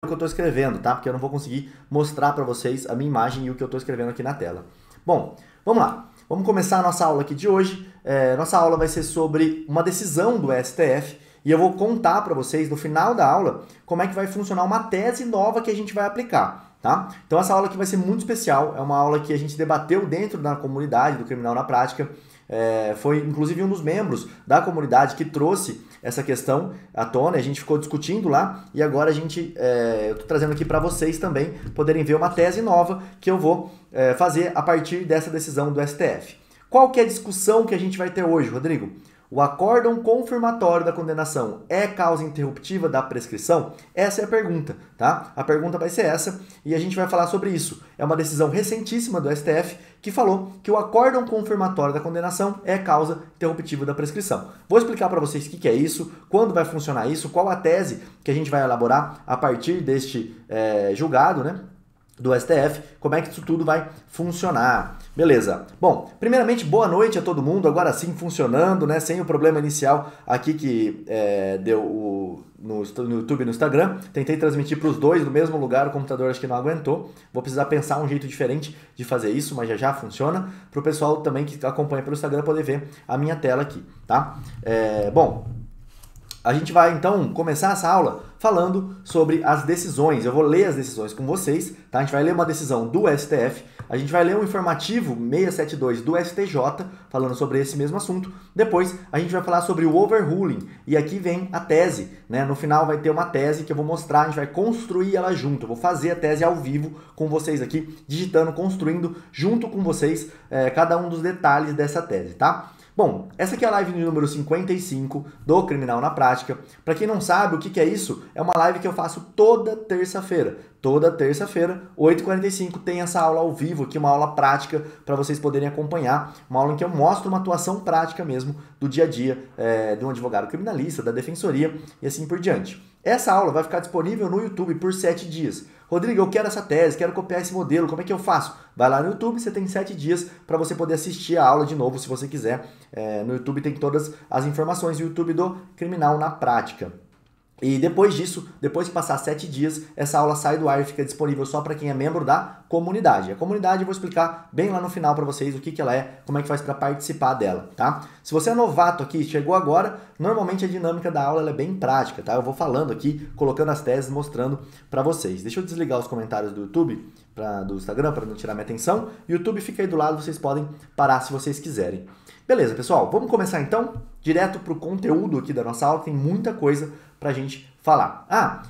o que eu estou escrevendo, tá? Porque eu não vou conseguir mostrar para vocês a minha imagem e o que eu estou escrevendo aqui na tela. Bom, vamos lá. Vamos começar a nossa aula aqui de hoje. Nossa aula vai ser sobre uma decisão do STF e eu vou contar para vocês no final da aula como é que vai funcionar uma tese nova que a gente vai aplicar, tá? Então essa aula aqui vai ser muito especial, é uma aula que a gente debateu dentro da comunidade do Criminal na Prática. Foi inclusive um dos membros da comunidade que trouxe essa questão à tona, a gente ficou discutindo lá e agora eu estou trazendo aqui para vocês também poderem ver uma tese nova que eu vou fazer a partir dessa decisão do STF. Qual que é a discussão que a gente vai ter hoje, Rodrigo? O acórdão confirmatório da condenação é causa interruptiva da prescrição? Essa é a pergunta, tá? A pergunta vai ser essa e a gente vai falar sobre isso. É uma decisão recentíssima do STF que falou que o acórdão confirmatório da condenação é causa interruptiva da prescrição. Vou explicar para vocês o que é isso, quando vai funcionar isso, qual a tese que a gente vai elaborar a partir deste julgado, né? Do STF, como é que isso tudo vai funcionar. Beleza. Bom, primeiramente, boa noite a todo mundo, agora sim funcionando, né, sem o problema inicial aqui que deu no YouTube e no Instagram. Tentei transmitir para os dois do mesmo lugar, o computador acho que não aguentou. Vou precisar pensar um jeito diferente de fazer isso, mas já funciona, para o pessoal também que acompanha pelo Instagram poder ver a minha tela aqui, tá? Bom, a gente vai então começar essa aula falando sobre as decisões. Eu vou ler as decisões com vocês, tá? A gente vai ler uma decisão do STF, a gente vai ler um informativo 672 do STJ, falando sobre esse mesmo assunto. Depois a gente vai falar sobre o overruling, e aqui vem a tese, né? No final vai ter uma tese que eu vou mostrar, a gente vai construir ela junto. Eu vou fazer a tese ao vivo com vocês aqui, digitando, construindo junto com vocês cada um dos detalhes dessa tese, tá? Bom, essa aqui é a live número 55 do Criminal na Prática. Para quem não sabe o que é isso, é uma live que eu faço toda terça-feira. Toda terça-feira, 8h45, tem essa aula ao vivo aqui, uma aula prática para vocês poderem acompanhar. Uma aula em que eu mostro uma atuação prática mesmo do dia a dia de um advogado criminalista, da defensoria e assim por diante. Essa aula vai ficar disponível no YouTube por 7 dias. Rodrigo, eu quero essa tese, quero copiar esse modelo, como é que eu faço? Vai lá no YouTube, você tem 7 dias para você poder assistir a aula de novo, se você quiser. No YouTube tem todas as informações, o YouTube do Criminal na Prática. E depois disso, depois que passar 7 dias, essa aula sai do ar e fica disponível só para quem é membro da comunidade. A comunidade eu vou explicar bem lá no final para vocês o que ela é, como é que faz para participar dela, tá? Se você é novato aqui, chegou agora, normalmente a dinâmica da aula ela é bem prática, tá? Eu vou falando aqui, colocando as teses, mostrando para vocês. Deixa eu desligar os comentários do YouTube, do Instagram, para não tirar minha atenção. YouTube fica aí do lado, vocês podem parar se vocês quiserem. Beleza, pessoal, vamos começar então direto para o conteúdo aqui da nossa aula, tem muita coisa para a gente falar.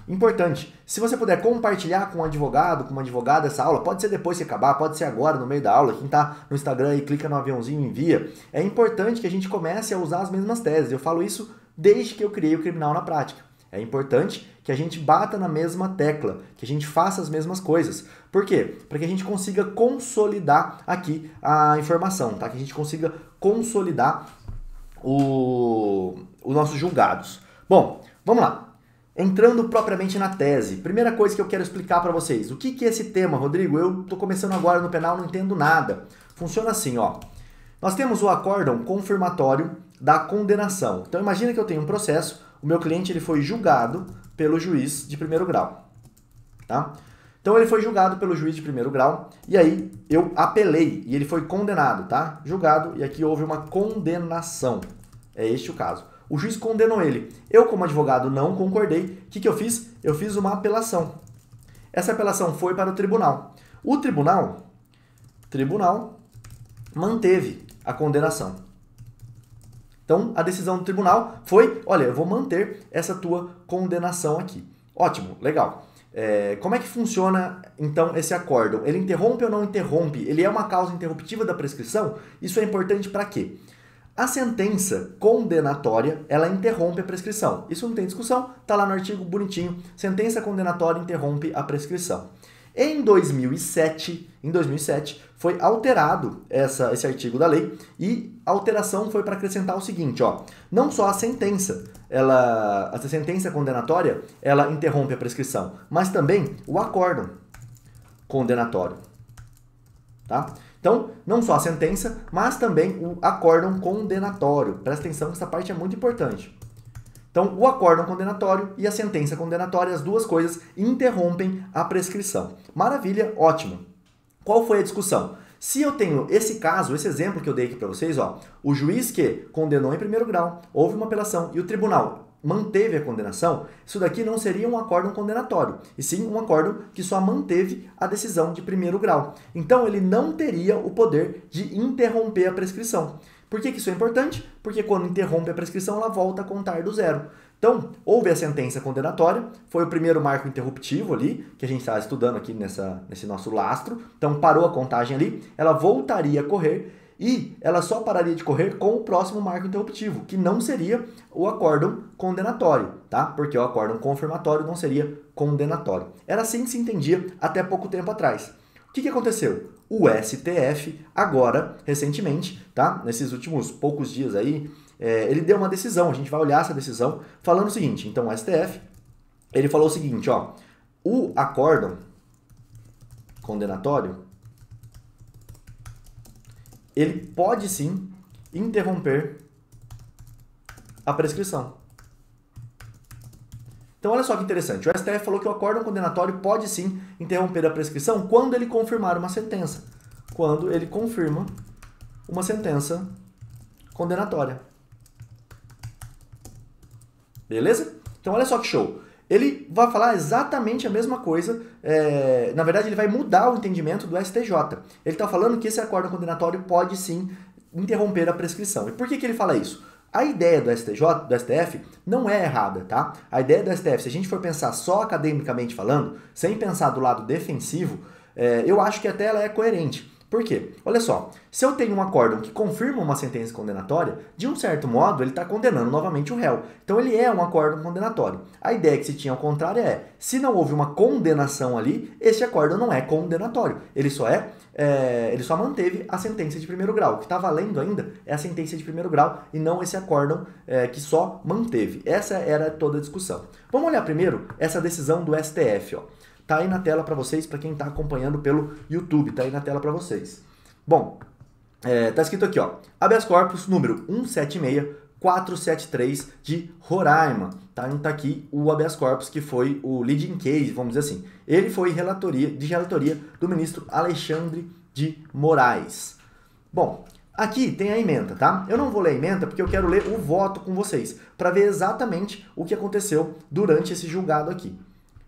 Importante, se você puder compartilhar com um advogado, com uma advogada essa aula, pode ser depois que acabar, pode ser agora, no meio da aula, quem está no Instagram e clica no aviãozinho e envia. É importante que a gente comece a usar as mesmas teses, eu falo isso desde que eu criei o Criminal na Prática. É importante que a gente bata na mesma tecla, que a gente faça as mesmas coisas. Por quê? Para que a gente consiga consolidar aqui a informação, tá? Que a gente consiga consolidar os nossos julgados. Bom, vamos lá. Entrando propriamente na tese, primeira coisa que eu quero explicar para vocês. O que é esse tema, Rodrigo? Eu estou começando agora no penal, não entendo nada. Funciona assim, ó. Nós temos o acórdão confirmatório da condenação. Então imagina que eu tenho um processo, o meu cliente ele foi julgado pelo juiz de primeiro grau, tá? Então ele foi julgado pelo juiz de primeiro grau e aí eu apelei e ele foi condenado, tá? Julgado e aqui houve uma condenação. É este o caso. O juiz condenou ele. Eu, como advogado, não concordei. O que eu fiz? Eu fiz uma apelação. Essa apelação foi para o tribunal. O tribunal manteve a condenação. Então, a decisão do tribunal foi, olha, eu vou manter essa tua condenação aqui. Ótimo, legal. Como é que funciona, então, esse acórdão? Ele interrompe ou não interrompe? Ele é uma causa interruptiva da prescrição? Isso é importante para quê? A sentença condenatória, ela interrompe a prescrição. Isso não tem discussão, tá lá no artigo bonitinho. Sentença condenatória interrompe a prescrição. Em 2007, foi alterado esse artigo da lei e a alteração foi para acrescentar o seguinte, ó, não só a sentença condenatória, ela interrompe a prescrição, mas também o acórdão condenatório, tá? Então, não só a sentença, mas também o acórdão condenatório. Presta atenção que essa parte é muito importante. Então, o acórdão condenatório e a sentença condenatória, as duas coisas interrompem a prescrição. Maravilha, ótimo. Qual foi a discussão? Se eu tenho esse caso, esse exemplo que eu dei aqui para vocês, ó, o juiz que condenou em primeiro grau, houve uma apelação e o tribunal manteve a condenação, isso daqui não seria um acórdão condenatório, e sim um acórdão que só manteve a decisão de primeiro grau. Então, ele não teria o poder de interromper a prescrição. Por que isso é importante? Porque quando interrompe a prescrição, ela volta a contar do zero. Então, houve a sentença condenatória, foi o primeiro marco interruptivo ali, que a gente está estudando aqui nesse nosso lastro. Então, parou a contagem ali, ela voltaria a correr e ela só pararia de correr com o próximo marco interruptivo, que não seria o acórdão condenatório, tá? Porque o acórdão confirmatório não seria condenatório. Era assim que se entendia até pouco tempo atrás. O que aconteceu? O STF, agora, recentemente, tá? Nesses últimos poucos dias aí, ele deu uma decisão, a gente vai olhar essa decisão, falando o seguinte, então o STF, ele falou o seguinte, ó, o acórdão condenatório, ele pode sim interromper a prescrição. Então olha só que interessante, o STF falou que o acórdão condenatório pode sim interromper a prescrição quando ele confirmar uma sentença. Quando ele confirma uma sentença condenatória. Beleza? Então olha só que show. Ele vai falar exatamente a mesma coisa, na verdade ele vai mudar o entendimento do STJ. Ele está falando que esse acórdão condenatório pode sim interromper a prescrição. E por que ele fala isso? A ideia do STJ, do STF, não é errada, tá? A ideia do STF, se a gente for pensar só academicamente falando, sem pensar do lado defensivo, eu acho que até ela é coerente. Por quê? Olha só, se eu tenho um acórdão que confirma uma sentença condenatória, de um certo modo ele está condenando novamente o réu. Então ele é um acórdão condenatório. A ideia que se tinha ao contrário se não houve uma condenação ali, esse acórdão não é condenatório. Ele só manteve a sentença de primeiro grau. O que está valendo ainda é a sentença de primeiro grau e não esse acórdão que só manteve. Essa era toda a discussão. Vamos olhar primeiro essa decisão do STF, ó. Tá aí na tela para vocês, para quem está acompanhando pelo YouTube, tá aí na tela para vocês. Bom, tá escrito aqui, ó, habeas corpus número 176473 de Roraima, tá? Então tá aqui o habeas corpus que foi o leading case, vamos dizer assim. Ele foi de relatoria do ministro Alexandre de Moraes. Bom, aqui tem a ementa, tá? Eu não vou ler a ementa porque eu quero ler o voto com vocês, para ver exatamente o que aconteceu durante esse julgado aqui.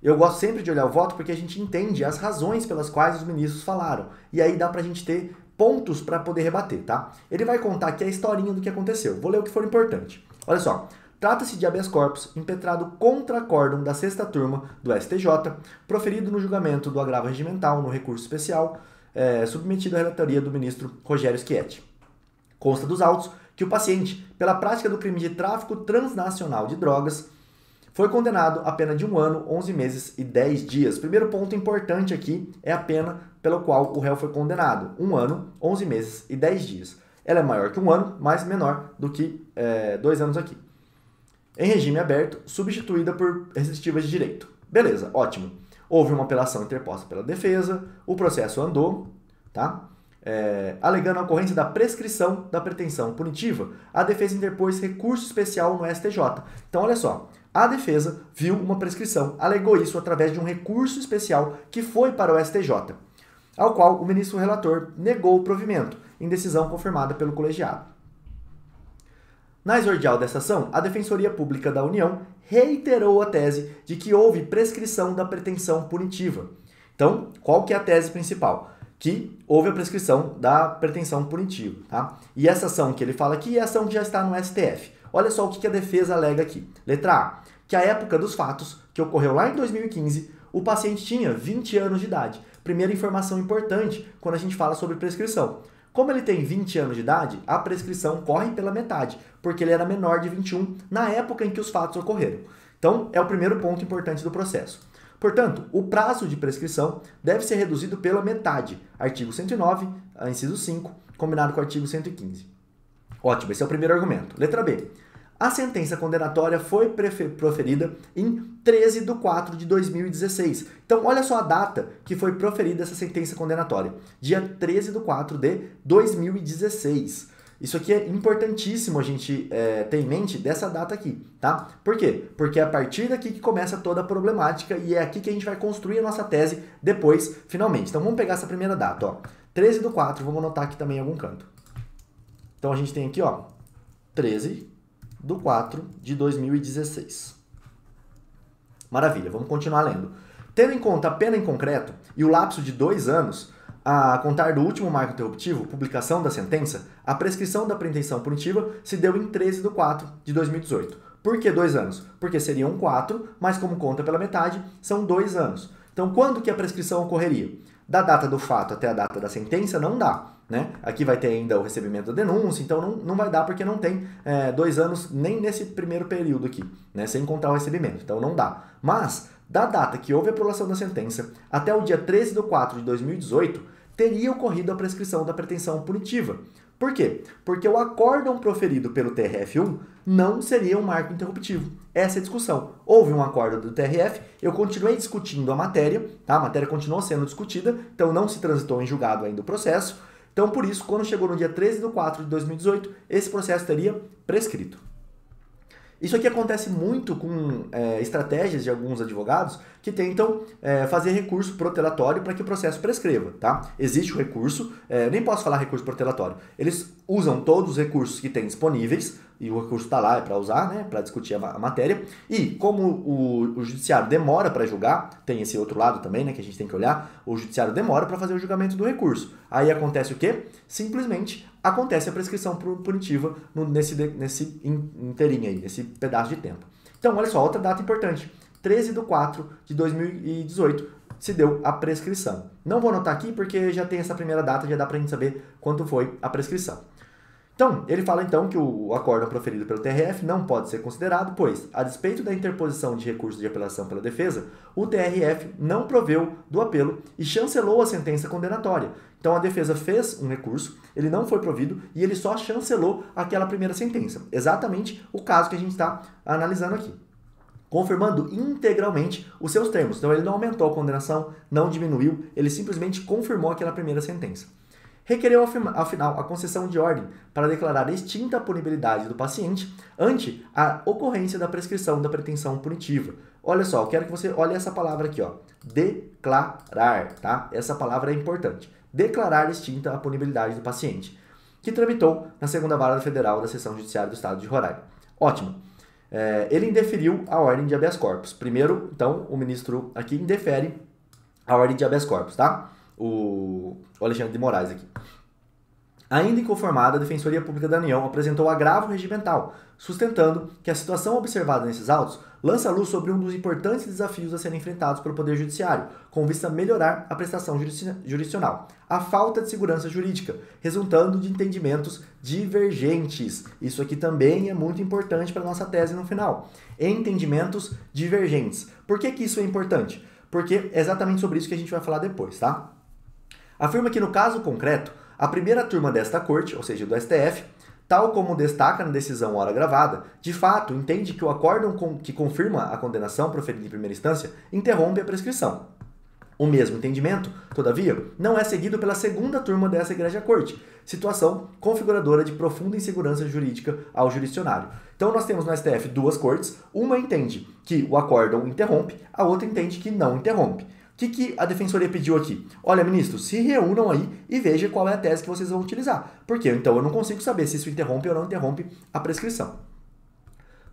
Eu gosto sempre de olhar o voto porque a gente entende as razões pelas quais os ministros falaram. E aí dá pra gente ter pontos para poder rebater, tá? Ele vai contar aqui a historinha do que aconteceu. Vou ler o que for importante. Olha só. Trata-se de habeas corpus impetrado contra acórdão da sexta turma do STJ, proferido no julgamento do agravo regimental no recurso especial, submetido à relatoria do ministro Rogério Schietti. Consta dos autos que o paciente, pela prática do crime de tráfico transnacional de drogas, foi condenado a pena de 1 ano, 11 meses e 10 dias. Primeiro ponto importante aqui é a pena pela qual o réu foi condenado. 1 ano, 11 meses e 10 dias. Ela é maior que 1 ano, mas menor do que 2 anos aqui. Em regime aberto, substituída por restritivas de direito. Beleza, ótimo. Houve uma apelação interposta pela defesa, o processo andou, tá? Alegando a ocorrência da prescrição da pretensão punitiva, a defesa interpôs recurso especial no STJ. Então, olha só. A defesa viu uma prescrição, alegou isso através de um recurso especial que foi para o STJ, ao qual o ministro relator negou o provimento, em decisão confirmada pelo colegiado. Na exordial dessa ação, a Defensoria Pública da União reiterou a tese de que houve prescrição da pretensão punitiva. Então, qual que é a tese principal? Que houve a prescrição da pretensão punitiva, tá? E essa ação que ele fala aqui é a ação que já está no STF. Olha só o que a defesa alega aqui. Letra A. Que à época dos fatos, que ocorreu lá em 2015, o paciente tinha 20 anos de idade. Primeira informação importante quando a gente fala sobre prescrição. Como ele tem 20 anos de idade, a prescrição corre pela metade, porque ele era menor de 21 na época em que os fatos ocorreram. Então, é o primeiro ponto importante do processo. Portanto, o prazo de prescrição deve ser reduzido pela metade. Artigo 109, inciso 5, combinado com o artigo 115. Ótimo, esse é o primeiro argumento. Letra B. A sentença condenatória foi proferida em 13 de 4 de 2016. Então, olha só a data que foi proferida essa sentença condenatória. Dia 13 de 4 de 2016. Isso aqui é importantíssimo a gente ter em mente dessa data aqui, tá? Por quê? Porque é a partir daqui que começa toda a problemática e é aqui que a gente vai construir a nossa tese depois, finalmente. Então vamos pegar essa primeira data, ó. 13/4, vamos anotar aqui também em algum canto. Então a gente tem aqui, ó, 13/4 de 2016. Maravilha, vamos continuar lendo. Tendo em conta a pena em concreto e o lapso de 2 anos, a contar do último marco interruptivo, publicação da sentença, a prescrição da pretensão punitiva se deu em 13/4 de 2018. Por que 2 anos? Porque seriam 4, mas como conta pela metade, são 2 anos. Então, quando que a prescrição ocorreria? Da data do fato até a data da sentença, não dá. Né? Aqui vai ter ainda o recebimento da denúncia, então não vai dar porque não tem 2 anos nem nesse primeiro período aqui, né? Sem contar o recebimento, então não dá. Mas, da data que houve a prolação da sentença até o dia 13/4 de 2018, teria ocorrido a prescrição da pretensão punitiva. Por quê? Porque o acórdão proferido pelo TRF1 não seria um marco interruptivo. Essa é a discussão. Houve um acórdão do TRF, eu continuei discutindo a matéria, tá? A matéria continuou sendo discutida, então não se transitou em julgado ainda o processo. Então, por isso, quando chegou no dia 13/4 de 2018, esse processo teria prescrito. Isso aqui acontece muito com estratégias de alguns advogados que tentam fazer recurso protelatório para que o processo prescreva, tá? Existe o recurso, nem posso falar recurso protelatório, eles usam todos os recursos que têm disponíveis, e o recurso está lá, é para usar, né, para discutir a matéria, e como o judiciário demora para julgar, tem esse outro lado também, né, que a gente tem que olhar, o judiciário demora para fazer o julgamento do recurso. Aí acontece o quê? Simplesmente acontece a prescrição punitiva nesse inteirinho aí, nesse pedaço de tempo. Então, olha só, outra data importante, 13/4 de 2018, se deu a prescrição. Não vou anotar aqui porque já tem essa primeira data, já dá pra gente saber quanto foi a prescrição. Então, ele fala então que o acórdão proferido pelo TRF não pode ser considerado, pois, a despeito da interposição de recurso de apelação pela defesa, o TRF não proveu do apelo e chancelou a sentença condenatória. Então, a defesa fez um recurso, ele não foi provido e ele só chancelou aquela primeira sentença. Exatamente o caso que a gente está analisando aqui, confirmando integralmente os seus termos. Então, ele não aumentou a condenação, não diminuiu, ele simplesmente confirmou aquela primeira sentença. Requereu, ao final, a concessão de ordem para declarar extinta a punibilidade do paciente ante a ocorrência da prescrição da pretensão punitiva. Olha só, eu quero que você olhe essa palavra aqui, ó, declarar, tá? Essa palavra é importante. Declarar extinta a punibilidade do paciente, que tramitou na segunda vara federal da Seção Judiciária do Estado de Roraima. Ótimo. Ele indeferiu a ordem de habeas corpus. Primeiro, então, o ministro aqui indefere a ordem de habeas corpus, tá? O Alexandre de Moraes aqui. Ainda inconformada, a Defensoria Pública da União apresentou agravo regimental, sustentando que a situação observada nesses autos lança luz sobre um dos importantes desafios a serem enfrentados pelo Poder Judiciário, com vista a melhorar a prestação jurisdicional, a falta de segurança jurídica, resultando de entendimentos divergentes. Isso aqui também é muito importante para a nossa tese no final. Entendimentos divergentes. Por que isso é importante? Porque é exatamente sobre isso que a gente vai falar depois, tá? Afirma que no caso concreto, a primeira turma desta corte, ou seja, do STF, tal como destaca na decisão hora gravada, de fato entende que o acórdão que confirma a condenação proferida em primeira instância interrompe a prescrição. O mesmo entendimento, todavia, não é seguido pela segunda turma dessa Egrégia Corte, situação configuradora de profunda insegurança jurídica ao jurisdicionário. Então nós temos no STF duas cortes, uma entende que o acórdão interrompe, a outra entende que não interrompe. O que a Defensoria pediu aqui? Olha, ministro, se reúnam aí e vejam qual é a tese que vocês vão utilizar. Porque então eu não consigo saber se isso interrompe ou não interrompe a prescrição.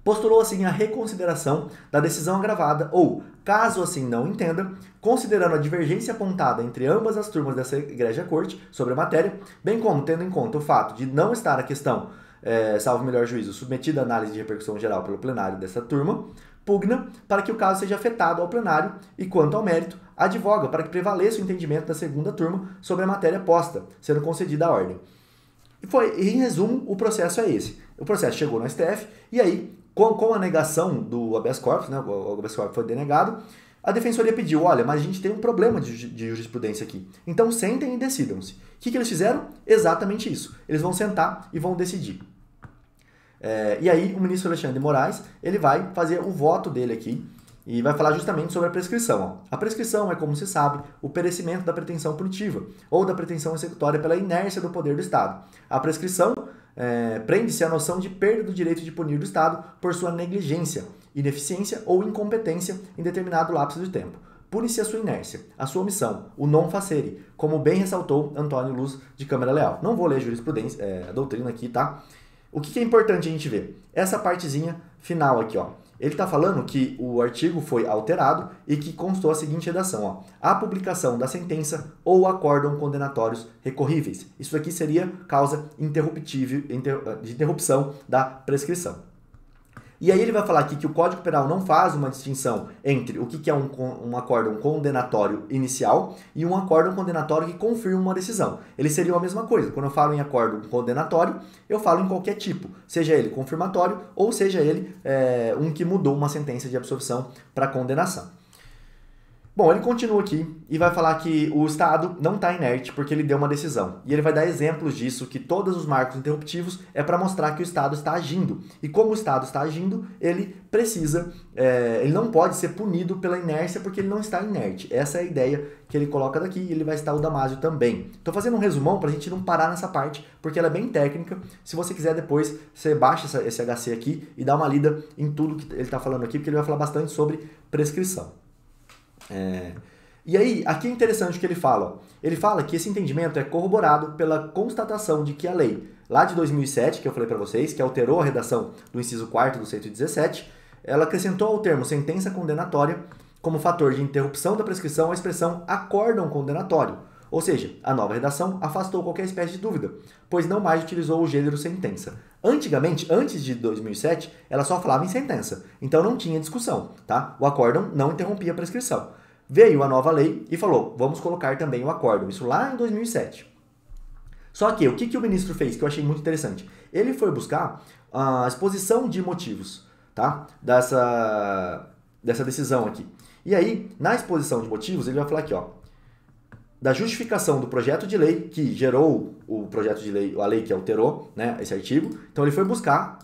Postulou assim a reconsideração da decisão agravada ou, caso assim não entenda, considerando a divergência apontada entre ambas as turmas dessa Egrégia Corte sobre a matéria, bem como tendo em conta o fato de não estar a questão, salvo melhor juízo, submetida à análise de repercussão geral pelo plenário dessa turma, pugna para que o caso seja afetado ao plenário e, quanto ao mérito, advoga para que prevaleça o entendimento da segunda turma sobre a matéria posta, sendo concedida a ordem. Em resumo, o processo é esse. O processo chegou no STF e aí, com a negação do habeas corpus, né, o habeas corpus foi denegado, a Defensoria pediu, olha, mas a gente tem um problema de jurisprudência aqui. Então sentem e decidam-se. O que eles fizeram? Exatamente isso. Eles vão sentar e vão decidir. E aí o ministro Alexandre de Moraes, ele vai fazer o voto dele aqui e vai falar justamente sobre a prescrição. A prescrição é, como se sabe, o perecimento da pretensão punitiva ou da pretensão executória pela inércia do poder do Estado. A prescrição prende-se à noção de perda do direito de punir do Estado por sua negligência, ineficiência ou incompetência em determinado lapso de tempo. Pune-se a sua inércia, a sua omissão, o non facere, como bem ressaltou Antônio Luz de Câmara Leal. Não vou ler jurisprudência, a doutrina aqui, tá? O que é importante a gente ver? Essa partezinha final aqui, ó. Ele está falando que o artigo foi alterado e que constou a seguinte redação, ó. A publicação da sentença ou acórdão condenatórios recorríveis. Isso aqui seria causa de interrupção da prescrição. E aí ele vai falar aqui que o Código Penal não faz uma distinção entre o que é um acórdão condenatório inicial e um acórdão condenatório que confirma uma decisão. Eles seriam a mesma coisa. Quando eu falo em acórdão condenatório, eu falo em qualquer tipo, seja ele confirmatório ou seja ele um que mudou uma sentença de absolvição para condenação. Bom, ele continua aqui e vai falar que o Estado não está inerte porque ele deu uma decisão. E ele vai dar exemplos disso, que todos os marcos interruptivos é para mostrar que o Estado está agindo. E como o Estado está agindo, ele precisa, ele não pode ser punido pela inércia porque ele não está inerte. Essa é a ideia que ele coloca daqui e ele vai citar o Damásio também. Estou fazendo um resumão para a gente não parar nessa parte, porque ela é bem técnica. Se você quiser depois, você baixa esse HC aqui e dá uma lida em tudo que ele está falando aqui, porque ele vai falar bastante sobre prescrição. E aí, aqui é interessante o que ele fala. Ó. Ele fala que esse entendimento é corroborado pela constatação de que a lei, lá de 2007, que eu falei para vocês, que alterou a redação do inciso 4º do 117, ela acrescentou ao termo sentença condenatória como fator de interrupção da prescrição a expressão acórdão condenatório. Ou seja, a nova redação afastou qualquer espécie de dúvida, pois não mais utilizou o gênero sentença. Antigamente, antes de 2007, ela só falava em sentença, então não tinha discussão, tá? O acórdão não interrompia a prescrição. Veio a nova lei e falou, vamos colocar também o acórdão, isso lá em 2007. Só que o que o ministro fez, que eu achei muito interessante? Ele foi buscar a exposição de motivos, tá? Dessa decisão aqui. E aí, na exposição de motivos, ele vai falar aqui, ó, da justificação do projeto de lei que gerou o projeto de lei, a lei que alterou, né, esse artigo. Então ele foi buscar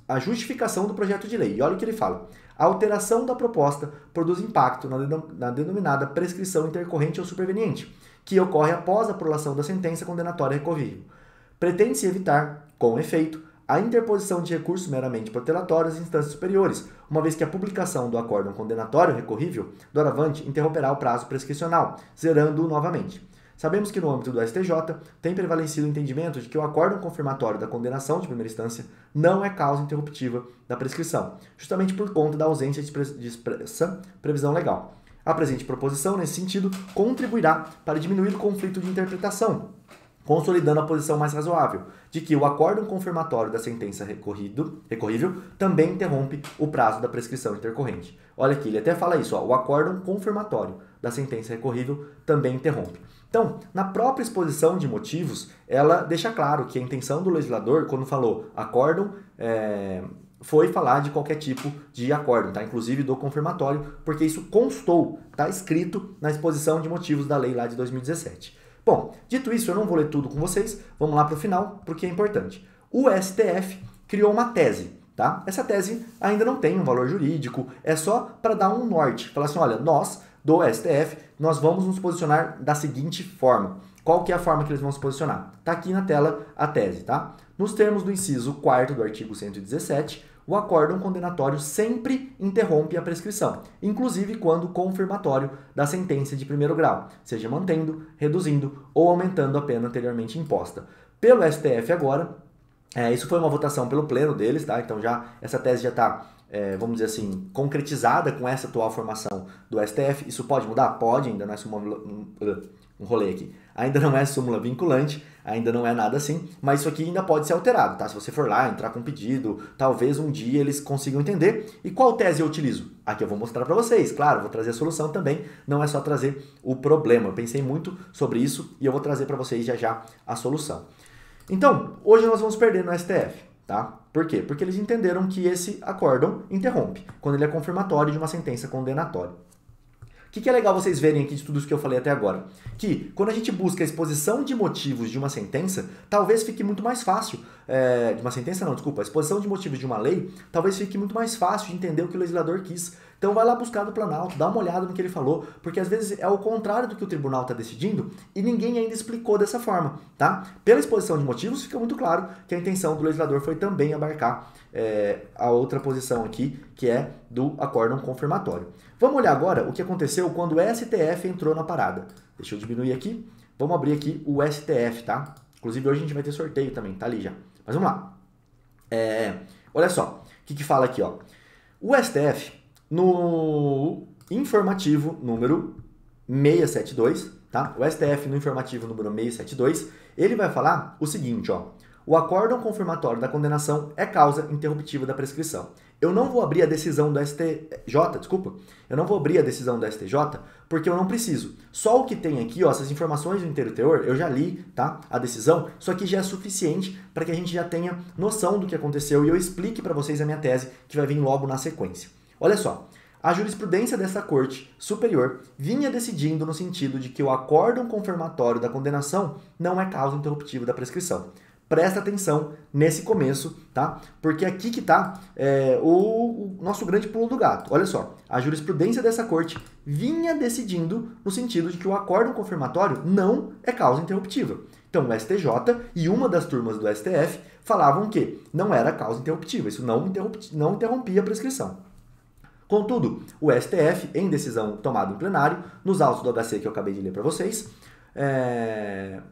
a justificação do projeto de lei. E olha o que ele fala. A alteração da proposta produz impacto na denominada prescrição intercorrente ou superveniente, que ocorre após a prolação da sentença condenatória recorrível. Pretende-se evitar, com efeito, a interposição de recursos meramente protelatórios em instâncias superiores, uma vez que a publicação do acórdão condenatório recorrível, doravante, interromperá o prazo prescricional, zerando-o novamente. Sabemos que no âmbito do STJ tem prevalecido o entendimento de que o acórdão confirmatório da condenação de primeira instância não é causa interruptiva da prescrição, justamente por conta da ausência de expressa previsão legal. A presente proposição, nesse sentido, contribuirá para diminuir o conflito de interpretação, consolidando a posição mais razoável, de que o acórdão confirmatório da sentença recorrível também interrompe o prazo da prescrição intercorrente. Olha aqui, ele até fala isso, ó, o acórdão confirmatório da sentença recorrível também interrompe. Então, na própria exposição de motivos, ela deixa claro que a intenção do legislador, quando falou acórdão, foi falar de qualquer tipo de acórdão, tá? Inclusive do confirmatório, porque isso constou, está escrito na exposição de motivos da lei lá de 2017. Bom, dito isso, eu não vou ler tudo com vocês, vamos lá para o final, porque é importante. O STF criou uma tese, tá? Essa tese ainda não tem um valor jurídico, é só para dar um norte, falar assim, olha, nós, do STF, nós vamos nos posicionar da seguinte forma. Qual que é a forma que eles vão se posicionar? Está aqui na tela a tese, tá? Nos termos do inciso 4º do artigo 117, o acórdão condenatório sempre interrompe a prescrição, inclusive quando confirmatório da sentença de primeiro grau, seja mantendo, reduzindo ou aumentando a pena anteriormente imposta. Pelo STF agora, isso foi uma votação pelo pleno deles, tá? Então essa tese já está, vamos dizer assim, concretizada com essa atual formação do STF. Isso pode mudar? Pode, ainda não é um rolê aqui. Ainda não é súmula vinculante, ainda não é nada assim, mas isso aqui ainda pode ser alterado, tá? Se você for lá, entrar com pedido, talvez um dia eles consigam entender. E qual tese eu utilizo? Aqui eu vou mostrar para vocês, claro, vou trazer a solução também, não é só trazer o problema. Eu pensei muito sobre isso e eu vou trazer para vocês já a solução. Então, hoje nós vamos perder no STF, tá? Por quê? Porque eles entenderam que esse acórdão interrompe, quando ele é confirmatório de uma sentença condenatória. O que é legal vocês verem aqui de tudo isso que eu falei até agora? Que quando a gente busca a exposição de motivos de uma sentença, talvez fique muito mais fácil, a exposição de motivos de uma lei, talvez fique muito mais fácil de entender o que o legislador quis. Então vai lá buscar do Planalto, dá uma olhada no que ele falou, porque às vezes é o contrário do que o tribunal está decidindo e ninguém ainda explicou dessa forma, tá? Pela exposição de motivos fica muito claro que a intenção do legislador foi também abarcar a outra posição aqui, que é do acórdão confirmatório. Vamos olhar agora o que aconteceu quando o STF entrou na parada. Deixa eu diminuir aqui, vamos abrir aqui o STF, tá? Inclusive hoje a gente vai ter sorteio também, tá ali já. Mas vamos lá. Olha só, o que fala aqui, ó. O STF, no informativo número 672, tá? O STF no informativo número 672, ele vai falar o seguinte, ó. O acórdão confirmatório da condenação é causa interruptiva da prescrição. Eu não vou abrir a decisão do STJ, eu não vou abrir a decisão do STJ porque eu não preciso. Só o que tem aqui, ó, essas informações do inteiro teor, eu já li, tá? A decisão, isso aqui já é suficiente para que a gente já tenha noção do que aconteceu e eu explique para vocês a minha tese, que vai vir logo na sequência. Olha só, a jurisprudência dessa Corte Superior vinha decidindo no sentido de que o acórdão confirmatório da condenação não é causa interruptiva da prescrição. Presta atenção nesse começo, tá? Porque aqui que tá o nosso grande pulo do gato. Olha só, a jurisprudência dessa corte vinha decidindo no sentido de que o acórdão confirmatório não é causa interruptiva. Então, o STJ e uma das turmas do STF falavam que não era causa interruptiva, isso não interrompia a prescrição. Contudo, o STF, em decisão tomada em plenário, nos autos do HC que eu acabei de ler para vocês,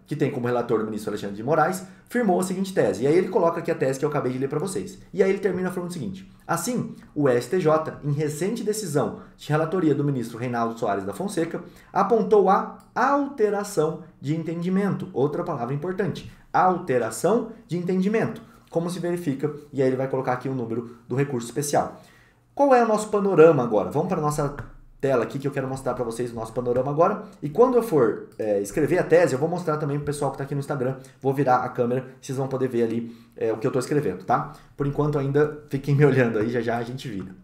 que tem como relator o ministro Alexandre de Moraes, firmou a seguinte tese. E aí ele coloca aqui a tese que eu acabei de ler para vocês. E aí ele termina falando o seguinte. Assim, o STJ, em recente decisão de relatoria do ministro Reinaldo Soares da Fonseca, apontou a alteração de entendimento. Outra palavra importante. Alteração de entendimento. Como se verifica? E aí ele vai colocar aqui o número do recurso especial. Qual é o nosso panorama agora? Vamos para a nossa tela aqui que eu quero mostrar para vocês o nosso panorama agora. E quando eu for escrever a tese, eu vou mostrar também pro pessoal que está aqui no Instagram. Vou virar a câmera, vocês vão poder ver ali o que eu estou escrevendo, tá? Por enquanto ainda fiquem me olhando aí, já já a gente vira.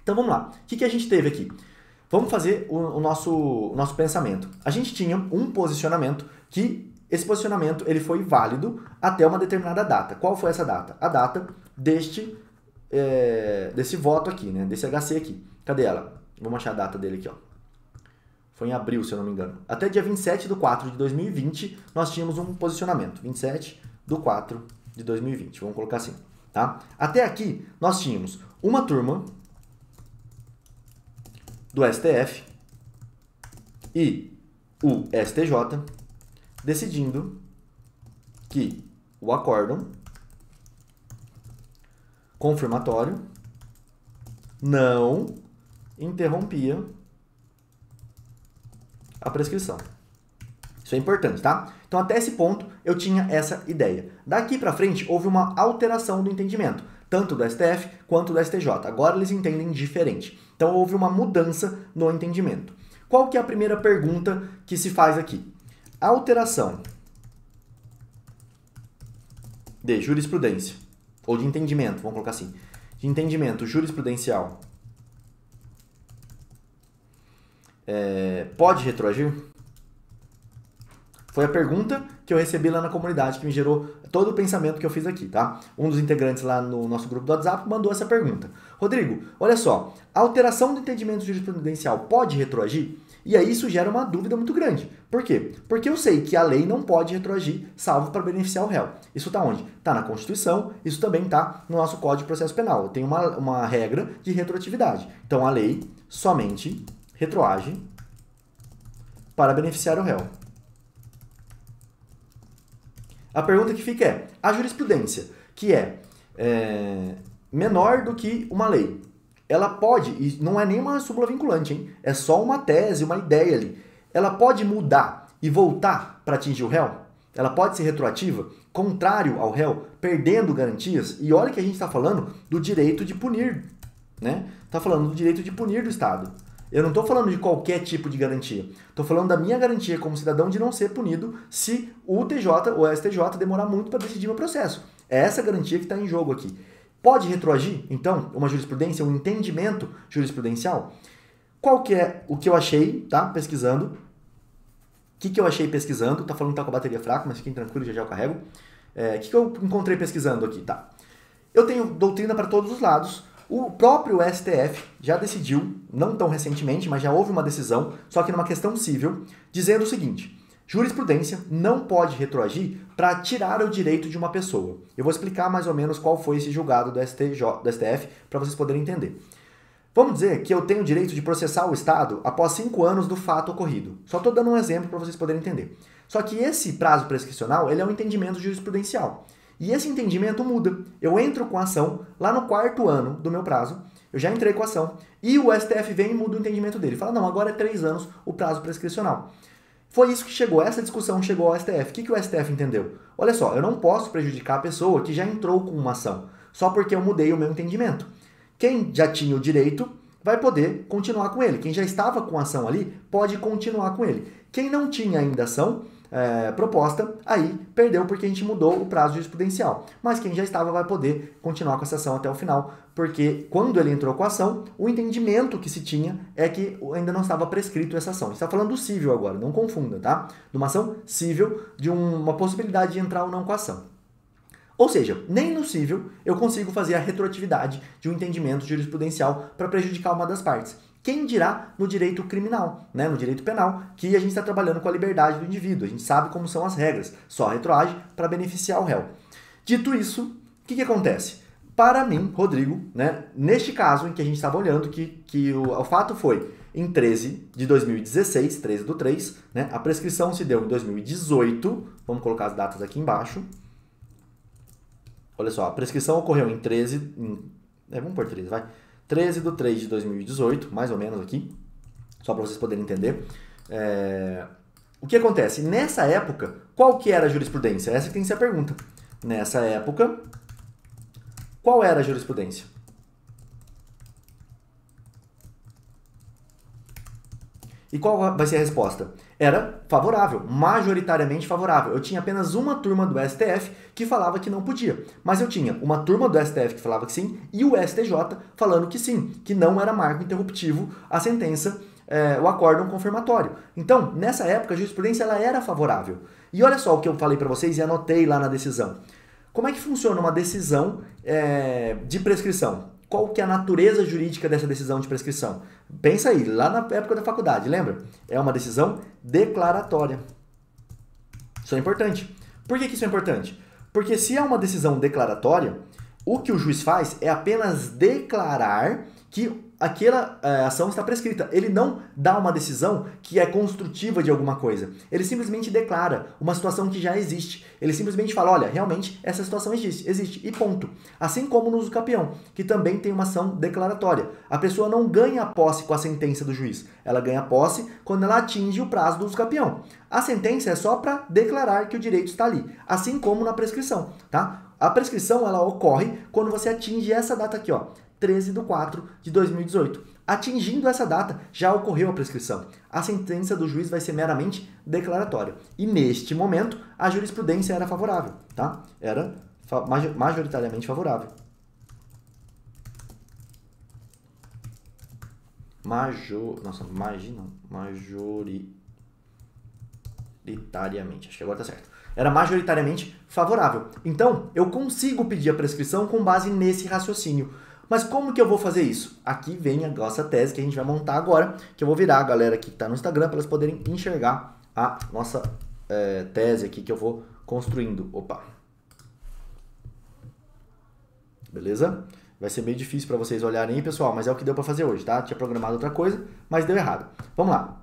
Então vamos lá. O que a gente teve aqui? Vamos fazer o nosso pensamento. A gente tinha um posicionamento que esse posicionamento ele foi válido até uma determinada data. Qual foi essa data? A data desse voto aqui, né? Desse HC aqui. Cadê ela? Vamos achar a data dele aqui, ó. Foi em abril, se eu não me engano. Até dia 27/4/2020, nós tínhamos um posicionamento. 27/4/2020, vamos colocar assim, tá? Até aqui, nós tínhamos uma turma do STF e o STJ decidindo que o acórdão confirmatório não interrompia a prescrição. Isso é importante, tá? Então, até esse ponto, eu tinha essa ideia. Daqui para frente, houve uma alteração do entendimento, tanto do STF quanto do STJ. Agora, eles entendem diferente. Então, houve uma mudança no entendimento. Qual que é a primeira pergunta que se faz aqui? A alteração de jurisprudência, ou de entendimento, vamos colocar assim, de entendimento jurisprudencial, pode retroagir? Foi a pergunta que eu recebi lá na comunidade, que me gerou todo o pensamento que eu fiz aqui, tá? Um dos integrantes lá no nosso grupo do WhatsApp mandou essa pergunta. Rodrigo, olha só, a alteração do entendimento jurisprudencial pode retroagir? E aí isso gera uma dúvida muito grande. Por quê? Porque eu sei que a lei não pode retroagir, salvo para beneficiar o réu. Isso está onde? Está na Constituição, isso também está no nosso Código de Processo Penal. Tem uma regra de retroatividade. Então a lei somente retroage para beneficiar o réu. A pergunta que fica é, a jurisprudência, que é menor do que uma lei, ela pode, e não é nem uma súmula vinculante, hein? É só uma tese, uma ideia ali, ela pode mudar e voltar para atingir o réu? Ela pode ser retroativa, contrário ao réu, perdendo garantias? E olha que a gente está falando do direito de punir, né? Está falando do direito de punir do Estado. Eu não estou falando de qualquer tipo de garantia. Estou falando da minha garantia como cidadão de não ser punido se o TJ ou a STJ demorar muito para decidir meu processo. É essa garantia que está em jogo aqui. Pode retroagir, então, uma jurisprudência, um entendimento jurisprudencial? Qual que é o que eu achei, tá? Pesquisando. O que eu achei pesquisando? Tá falando que tá com a bateria fraca, mas fiquem tranquilos, já eu carrego. O que eu encontrei pesquisando aqui, tá? Eu tenho doutrina para todos os lados. O próprio STF já decidiu, não tão recentemente, mas já houve uma decisão, só que numa questão civil, dizendo o seguinte: jurisprudência não pode retroagir para tirar o direito de uma pessoa. Eu vou explicar mais ou menos qual foi esse julgado do STF para vocês poderem entender. Vamos dizer que eu tenho o direito de processar o Estado após 5 anos do fato ocorrido. Só estou dando um exemplo para vocês poderem entender. Só que esse prazo prescricional, ele é um entendimento jurisprudencial. E esse entendimento muda. Eu entro com a ação lá no 4º ano do meu prazo, eu já entrei com a ação, e o STF vem e muda o entendimento dele. Fala, não, agora é 3 anos o prazo prescricional. Foi isso que chegou, essa discussão chegou ao STF. O que o STF entendeu? Olha só, eu não posso prejudicar a pessoa que já entrou com uma ação, só porque eu mudei o meu entendimento. Quem já tinha o direito vai poder continuar com ele. Quem já estava com a ação ali pode continuar com ele. Quem não tinha ainda ação proposta, aí perdeu porque a gente mudou o prazo jurisprudencial. Mas quem já estava vai poder continuar com essa ação até o final, porque quando ele entrou com a ação, o entendimento que se tinha é que ainda não estava prescrito essa ação. A gente está falando do cível agora, não confunda, tá? De uma ação cível, de uma possibilidade de entrar ou não com a ação. Ou seja, nem no cível eu consigo fazer a retroatividade de um entendimento jurisprudencial para prejudicar uma das partes. Quem dirá no direito criminal, né, no direito penal, que a gente está trabalhando com a liberdade do indivíduo, a gente sabe como são as regras, só retroage para beneficiar o réu. Dito isso, o que acontece? Para mim, Rodrigo, né, neste caso em que a gente estava olhando, que o fato foi em 13 de 2016, 13/3, né, a prescrição se deu em 2018, vamos colocar as datas aqui embaixo. Olha só, a prescrição ocorreu em 13, vamos por 13, vai. 13/3 de 2018, mais ou menos aqui, só para vocês poderem entender. O que acontece? Nessa época, qual que era a jurisprudência? Essa que tem que ser a pergunta. Nessa época, qual era a jurisprudência? E qual vai ser a resposta? Era favorável, majoritariamente favorável. Eu tinha apenas uma turma do STF que falava que não podia, mas eu tinha uma turma do STF que falava que sim e o STJ falando que sim, que não era marco interruptivo a sentença, o acórdão confirmatório. Então, nessa época, a jurisprudência ela era favorável. E olha só o que eu falei para vocês e anotei lá na decisão. Como é que funciona uma decisão de prescrição? Qual que é a natureza jurídica dessa decisão de prescrição? Pensa aí, lá na época da faculdade, lembra? É uma decisão declaratória. Isso é importante. Por que isso é importante? Porque se é uma decisão declaratória, o que o juiz faz é apenas declarar que aquela ação está prescrita. Ele não dá uma decisão que é construtiva de alguma coisa. Ele simplesmente declara uma situação que já existe. Ele simplesmente fala, olha, realmente essa situação existe e ponto. Assim como no uso capião, que também tem uma ação declaratória. A pessoa não ganha posse com a sentença do juiz. Ela ganha posse quando ela atinge o prazo do uso capião. A sentença é só para declarar que o direito está ali, assim como na prescrição, tá? A prescrição ela ocorre quando você atinge essa data aqui, ó, 13/4 de 2018. Atingindo essa data, já ocorreu a prescrição. A sentença do juiz vai ser meramente declaratória. E neste momento, a jurisprudência era favorável, tá? Era majoritariamente favorável. Majoritariamente, acho que agora tá certo. Era majoritariamente favorável. Então, eu consigo pedir a prescrição com base nesse raciocínio. Mas como que eu vou fazer isso? Aqui vem a nossa tese que a gente vai montar agora, que eu vou virar a galera que está no Instagram para elas poderem enxergar a nossa tese aqui que eu vou construindo. Opa! Beleza? Vai ser meio difícil para vocês olharem aí, pessoal, mas é o que deu para fazer hoje, tá? Tinha programado outra coisa, mas deu errado. Vamos lá.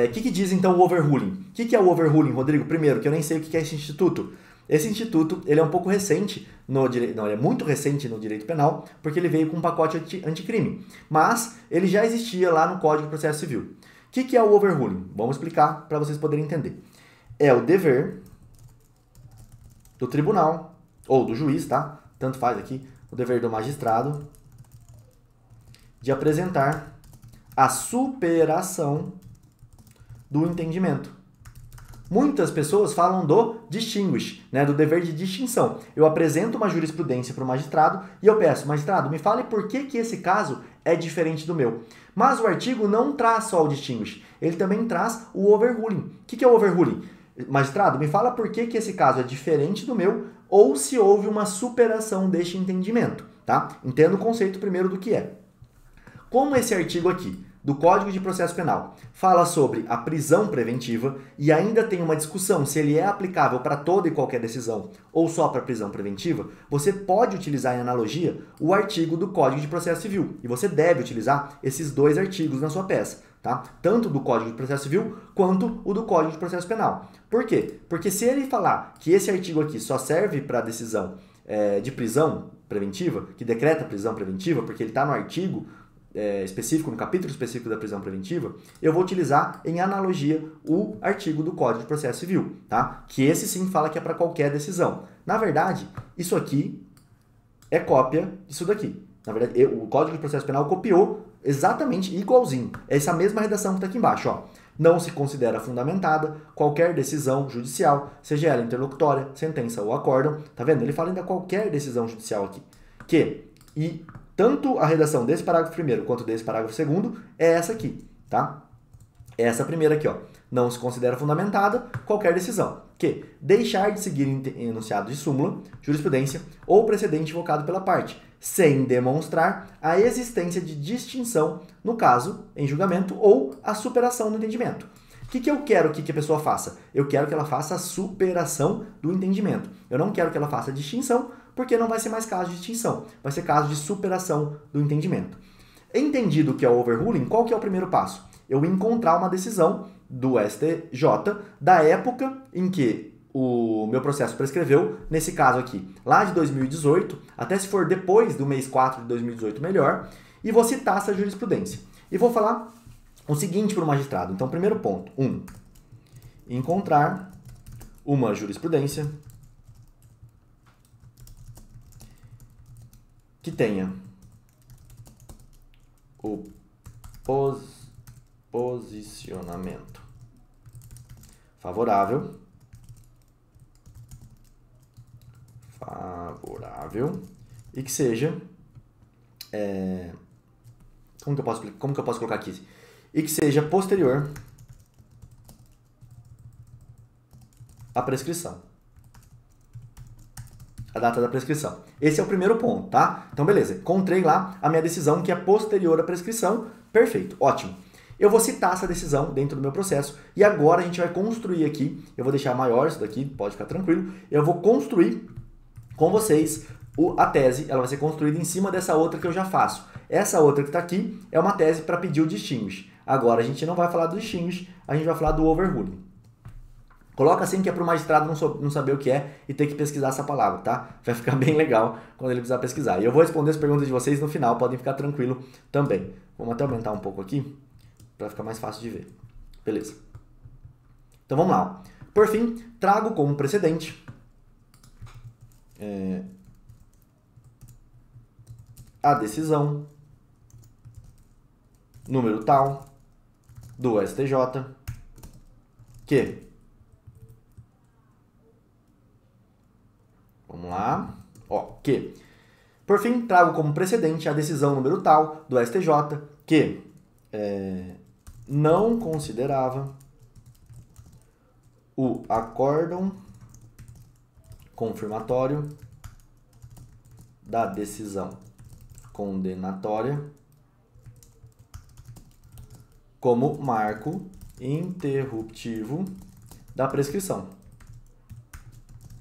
O que diz então o overruling? O que é o overruling, Rodrigo? Primeiro, que eu nem sei o que é esse instituto. Esse instituto, ele é um pouco recente no direito, não, ele é muito recente no direito penal, porque ele veio com um pacote anticrime, mas ele já existia lá no Código de Processo Civil. O que é o overruling? Vamos explicar para vocês poderem entender. É o dever do tribunal, ou do juiz, tá? Tanto faz aqui, o dever do magistrado de apresentar a superação do entendimento. Muitas pessoas falam do distinguish, né, do dever de distinção. Eu apresento uma jurisprudência para o magistrado e eu peço, magistrado, me fale por que esse caso é diferente do meu. Mas o artigo não traz só o distinguish, ele também traz o overruling. O que é o overruling? Magistrado, me fala por que esse caso é diferente do meu ou se houve uma superação deste entendimento. tá? Entenda o conceito primeiro do que é. Como esse artigo aqui do Código de Processo Penal fala sobre a prisão preventiva e ainda tem uma discussão se ele é aplicável para toda e qualquer decisão ou só para prisão preventiva, você pode utilizar em analogia o artigo do Código de Processo Civil e você deve utilizar esses dois artigos na sua peça, tá? Tanto do Código de Processo Civil quanto o do Código de Processo Penal. Por quê? Porque se ele falar que esse artigo aqui só serve para decisão de prisão preventiva, que decreta prisão preventiva, porque ele está no artigo específico, no capítulo específico da prisão preventiva, eu vou utilizar em analogia o artigo do Código de Processo Civil, tá? Que esse sim fala que é para qualquer decisão. Na verdade, isso aqui é cópia disso daqui. Na verdade, o Código de Processo Penal copiou exatamente igualzinho. É essa mesma redação que está aqui embaixo, ó. Não se considera fundamentada qualquer decisão judicial, seja ela interlocutória, sentença ou acórdão. Tá vendo? Ele fala ainda qualquer decisão judicial aqui. E tanto a redação desse parágrafo primeiro quanto desse parágrafo segundo é essa aqui, tá? É essa primeira aqui, ó. Não se considera fundamentada qualquer decisão que deixar de seguir enunciado de súmula, jurisprudência ou precedente invocado pela parte, sem demonstrar a existência de distinção no caso, em julgamento, ou a superação do entendimento. O que eu quero que a pessoa faça? Eu quero que ela faça a superação do entendimento. Eu não quero que ela faça a distinção, porque não vai ser mais caso de distinção, vai ser caso de superação do entendimento. Entendido o que é o overruling, qual que é o primeiro passo? Eu encontrar uma decisão do STJ da época em que o meu processo prescreveu, nesse caso aqui, lá de 2018, até se for depois do mês 4 de 2018, melhor, e vou citar essa jurisprudência. E vou falar o seguinte para o magistrado. Então, primeiro ponto, encontrar uma jurisprudência que tenha o posicionamento favorável e que seja como que eu posso colocar aqui? E que seja posterior à prescrição. A data da prescrição. Esse é o primeiro ponto, tá? Então, beleza. Encontrei lá a minha decisão que é posterior à prescrição. Perfeito, ótimo. Eu vou citar essa decisão dentro do meu processo e agora a gente vai construir aqui, eu vou deixar maior isso daqui, pode ficar tranquilo, eu vou construir com vocês a tese, ela vai ser construída em cima dessa outra que eu já faço. Essa outra que está aqui é uma tese para pedir o distinguish. Agora a gente não vai falar do distinguish, a gente vai falar do overruling. Coloca assim que é para o magistrado não saber o que é e ter que pesquisar essa palavra, tá? Vai ficar bem legal quando ele precisar pesquisar. E eu vou responder as perguntas de vocês no final, podem ficar tranquilo também. Vamos até aumentar um pouco aqui, para ficar mais fácil de ver. Beleza. Então vamos lá. Por fim, trago como precedente a decisão número tal do STJ que... Vamos lá. Que, por fim, trago como precedente a decisão número tal do STJ que não considerava o acórdão confirmatório da decisão condenatória como marco interruptivo da prescrição.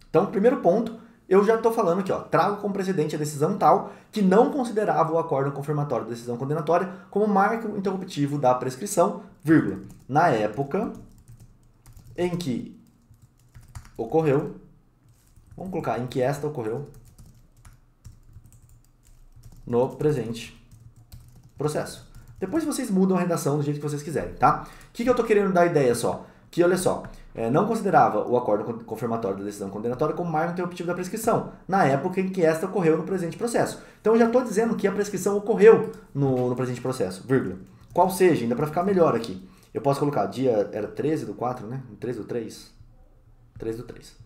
Então, primeiro ponto, eu já estou falando aqui, ó, trago como precedente a decisão tal que não considerava o acórdão confirmatório da decisão condenatória como marco interruptivo da prescrição, vírgula, na época em que ocorreu, vamos colocar em que esta ocorreu no presente processo. Depois vocês mudam a redação do jeito que vocês quiserem, tá? O que eu estou querendo dar ideia só? Que, olha só, não considerava o acórdão confirmatório da decisão condenatória como marco interruptivo da prescrição, na época em que esta ocorreu no presente processo. Então, eu já estou dizendo que a prescrição ocorreu no presente processo, vírgula. Qual seja, ainda para ficar melhor aqui. Eu posso colocar, dia era 13 do 4, né? 13 do 3? 13 do 3.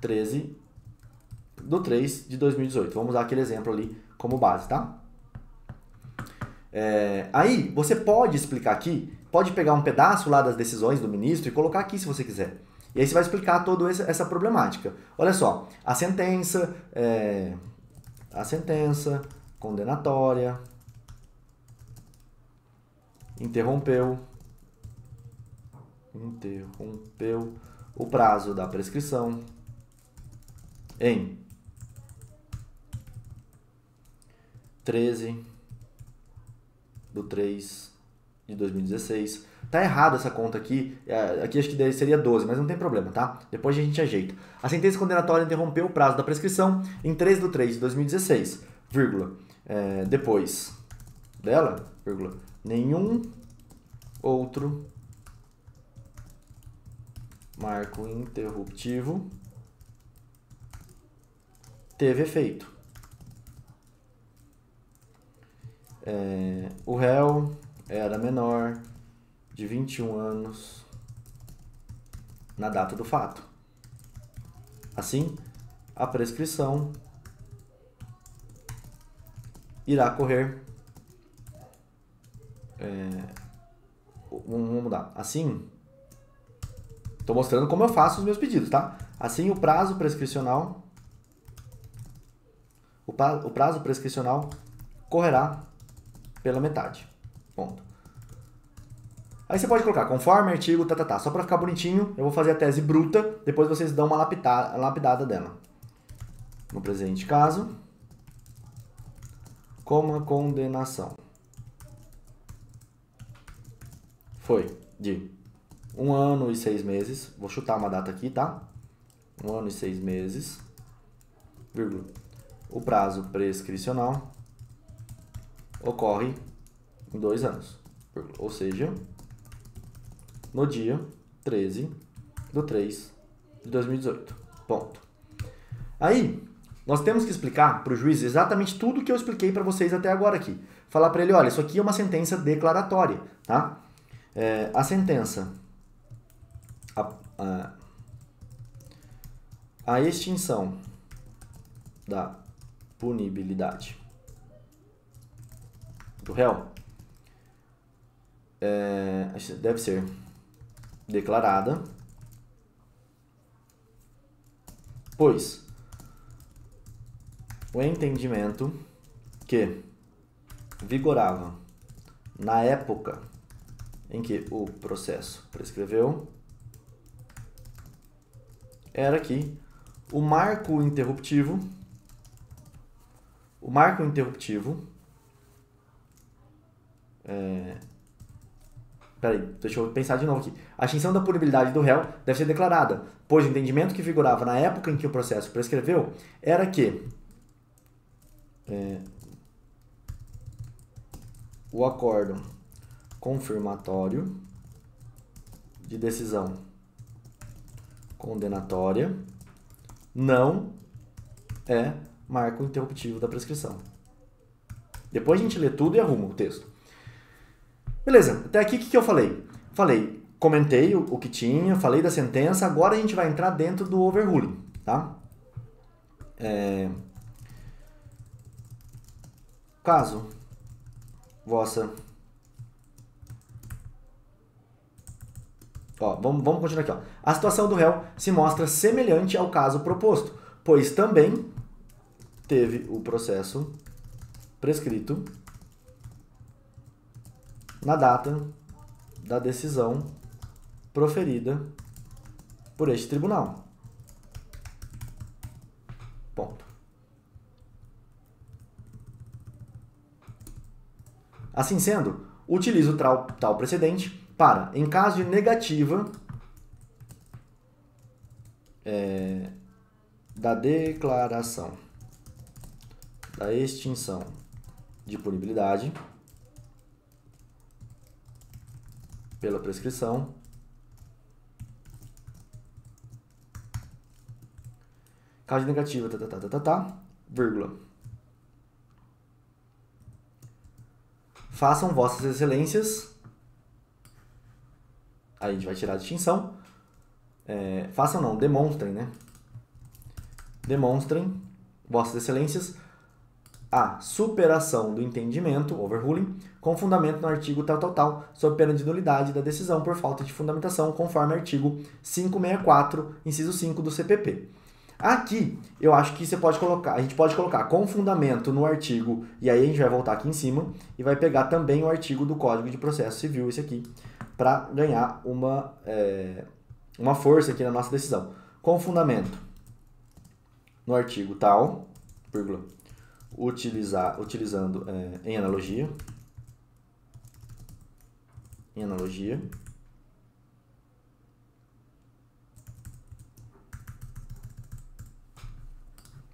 13 do 3 de 2018. Vamos usar aquele exemplo ali como base, tá? Aí, você pode explicar aqui, pode pegar um pedaço lá das decisões do ministro e colocar aqui se você quiser. E aí você vai explicar toda essa problemática. Olha só, a sentença a sentença condenatória interrompeu o prazo da prescrição em 13/3/2016. Tá errado essa conta aqui. Aqui acho que seria 12, mas não tem problema, tá? Depois a gente ajeita. A sentença condenatória interrompeu o prazo da prescrição em 13/3/2016, vírgula. Depois dela, vírgula, nenhum outro marco interruptivo teve efeito. O réu era menor de 21 anos na data do fato. Assim, a prescrição irá correr. Vamos mudar. Assim, estou mostrando como eu faço os meus pedidos, tá? Assim, o prazo prescricional correrá pela metade. Ponto. Aí você pode colocar conforme artigo, Só para ficar bonitinho, eu vou fazer a tese bruta, depois vocês dão uma lapidada dela. No presente caso, como a condenação foi de 1 ano e 6 meses, vou chutar uma data aqui, tá? 1 ano e 6 meses, vírgula, o prazo prescricional ocorre em 2 anos, vírgula, ou seja, no dia 13/3/2018. Ponto. Aí, nós temos que explicar para o juiz exatamente tudo que eu expliquei para vocês até agora aqui. Falar para ele, olha, isso aqui é uma sentença declaratória, tá? A sentença, a extinção da punibilidade do réu deve ser declarada, pois o entendimento que vigorava na época em que o processo prescreveu era que o marco interruptivo Peraí, deixa eu pensar de novo aqui. A extinção da punibilidade do réu deve ser declarada, pois o entendimento que vigorava na época em que o processo prescreveu era que o acórdão confirmatório de decisão condenatória não é marco interruptivo da prescrição. Depois a gente lê tudo e arruma o texto. Beleza, até aqui o que eu falei? Comentei o que tinha, falei da sentença, agora a gente vai entrar dentro do overruling, tá? Caso vossa... vamos continuar aqui. A situação do réu se mostra semelhante ao caso proposto, pois também teve o processo prescrito na data da decisão proferida por este tribunal. Ponto. Assim sendo, utilizo tal precedente para, em caso de negativa da declaração da extinção de punibilidade pela prescrição, caso de negativa, vírgula, façam vossas excelências, aí a gente vai tirar a distinção, façam não, demonstrem, né? Demonstrem, vossas excelências, a superação do entendimento, overruling, com fundamento no artigo sob pena de nulidade da decisão por falta de fundamentação, conforme artigo 564, inciso 5 do CPP. Aqui, eu acho que você pode colocar, a gente pode colocar com fundamento no artigo, e aí a gente vai voltar aqui em cima e vai pegar também o artigo do Código de Processo Civil, esse aqui, para ganhar uma força aqui na nossa decisão. Com fundamento no artigo tal, vírgula, utilizando em analogia,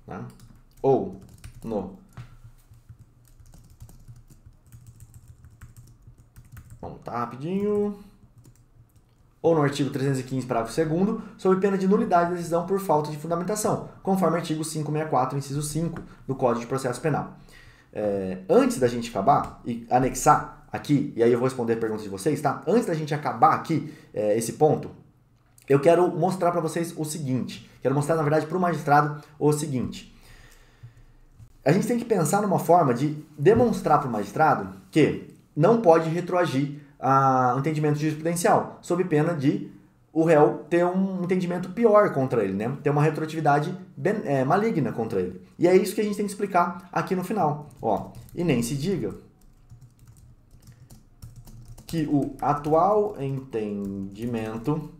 tá? Ou no vamos tá rapidinho. Ou no artigo 315, parágrafo 2º, sob pena de nulidade da decisão por falta de fundamentação, conforme artigo 564, inciso 5 do Código de Processo Penal. Antes da gente acabar e anexar aqui, e aí eu vou responder a pergunta de vocês, tá? Antes da gente acabar aqui esse ponto, eu quero mostrar para vocês o seguinte, quero mostrar, na verdade, para o magistrado o seguinte. A gente tem que pensar numa forma de demonstrar para o magistrado que não pode retroagir a entendimento jurisprudencial, sob pena de o réu ter um entendimento pior contra ele, né? Ter uma retroatividade maligna contra ele. E é isso que a gente tem que explicar aqui no final. Ó, e nem se diga que o atual entendimento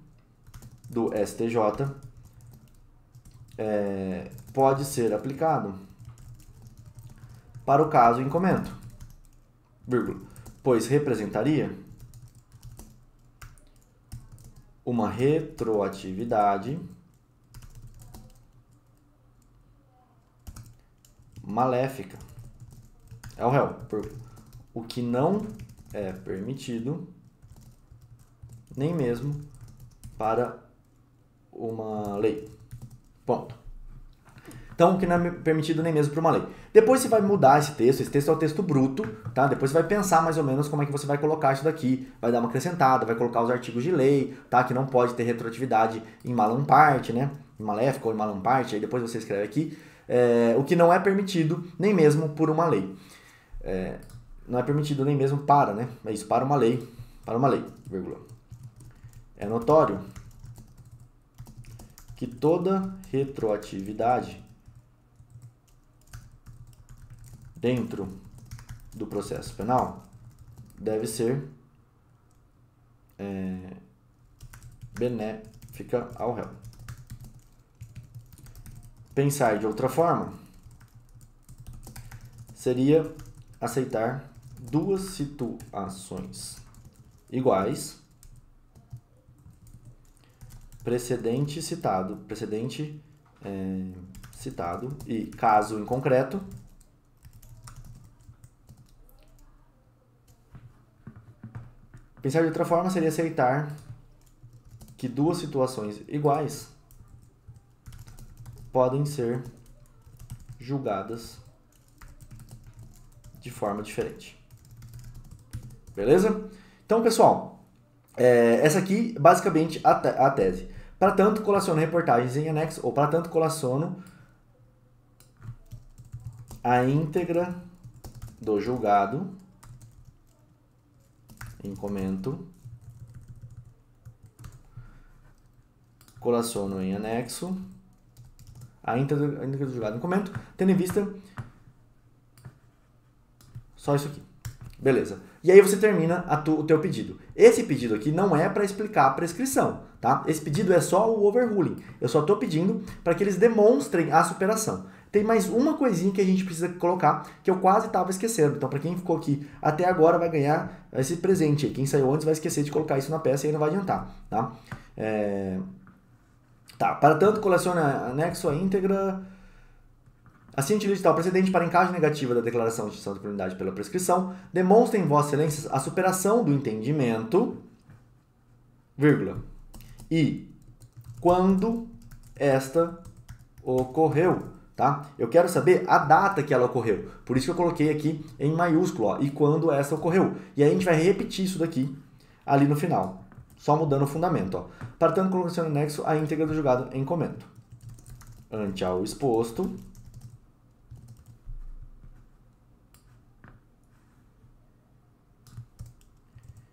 do STJ pode ser aplicado para o caso em comento, vírgula, pois representaria uma retroatividade maléfica ao réu, o que não é permitido nem mesmo para uma lei. Ponto. Então, o que não é permitido nem mesmo para uma lei. Depois você vai mudar esse texto é o texto bruto, tá? Depois você vai pensar mais ou menos como é que você vai colocar isso daqui, vai dar uma acrescentada, vai colocar os artigos de lei, tá? Que não pode ter retroatividade em malam parte, né? Em maléfica ou em malam parte, aí depois você escreve aqui, o que não é permitido nem mesmo por uma lei. Não é permitido nem mesmo para, né? É isso, para uma lei, vírgula. É notório que toda retroatividade dentro do processo penal deve ser benéfica ao réu. Pensar de outra forma seria aceitar duas situações iguais, precedente citado e caso em concreto Pensar de outra forma seria aceitar que duas situações iguais podem ser julgadas de forma diferente. Beleza? Então, pessoal, essa aqui basicamente a tese. Para tanto, colaciono reportagens em anexo, ou para tanto, colaciono a íntegra do julgado em comento, colaciono em anexo a íntegra do julgado em comento, tendo em vista só isso aqui. Beleza. E aí você termina o teu pedido. Esse pedido aqui não é para explicar a prescrição, tá? Esse pedido é só o overruling. Eu só estou pedindo para que eles demonstrem a superação. Tem mais uma coisinha que a gente precisa colocar, que eu quase estava esquecendo. Então, para quem ficou aqui até agora, vai ganhar esse presente aí. Quem saiu antes vai esquecer de colocar isso na peça e aí não vai adiantar, tá? Para tanto, coleciona anexo a íntegra. Assim, utilize tal precedente para encaixe negativa da declaração de extinção de punibilidade pela prescrição, demonstrem, Vossa Excelência, a superação do entendimento, vírgula, e quando esta ocorreu, tá? Eu quero saber a data que ela ocorreu, por isso que eu coloquei aqui em maiúsculo, ó, e quando esta ocorreu. E aí a gente vai repetir isso daqui ali no final, só mudando o fundamento, ó. Para tanto, colocação no anexo a íntegra do julgado em comento. Ante ao exposto,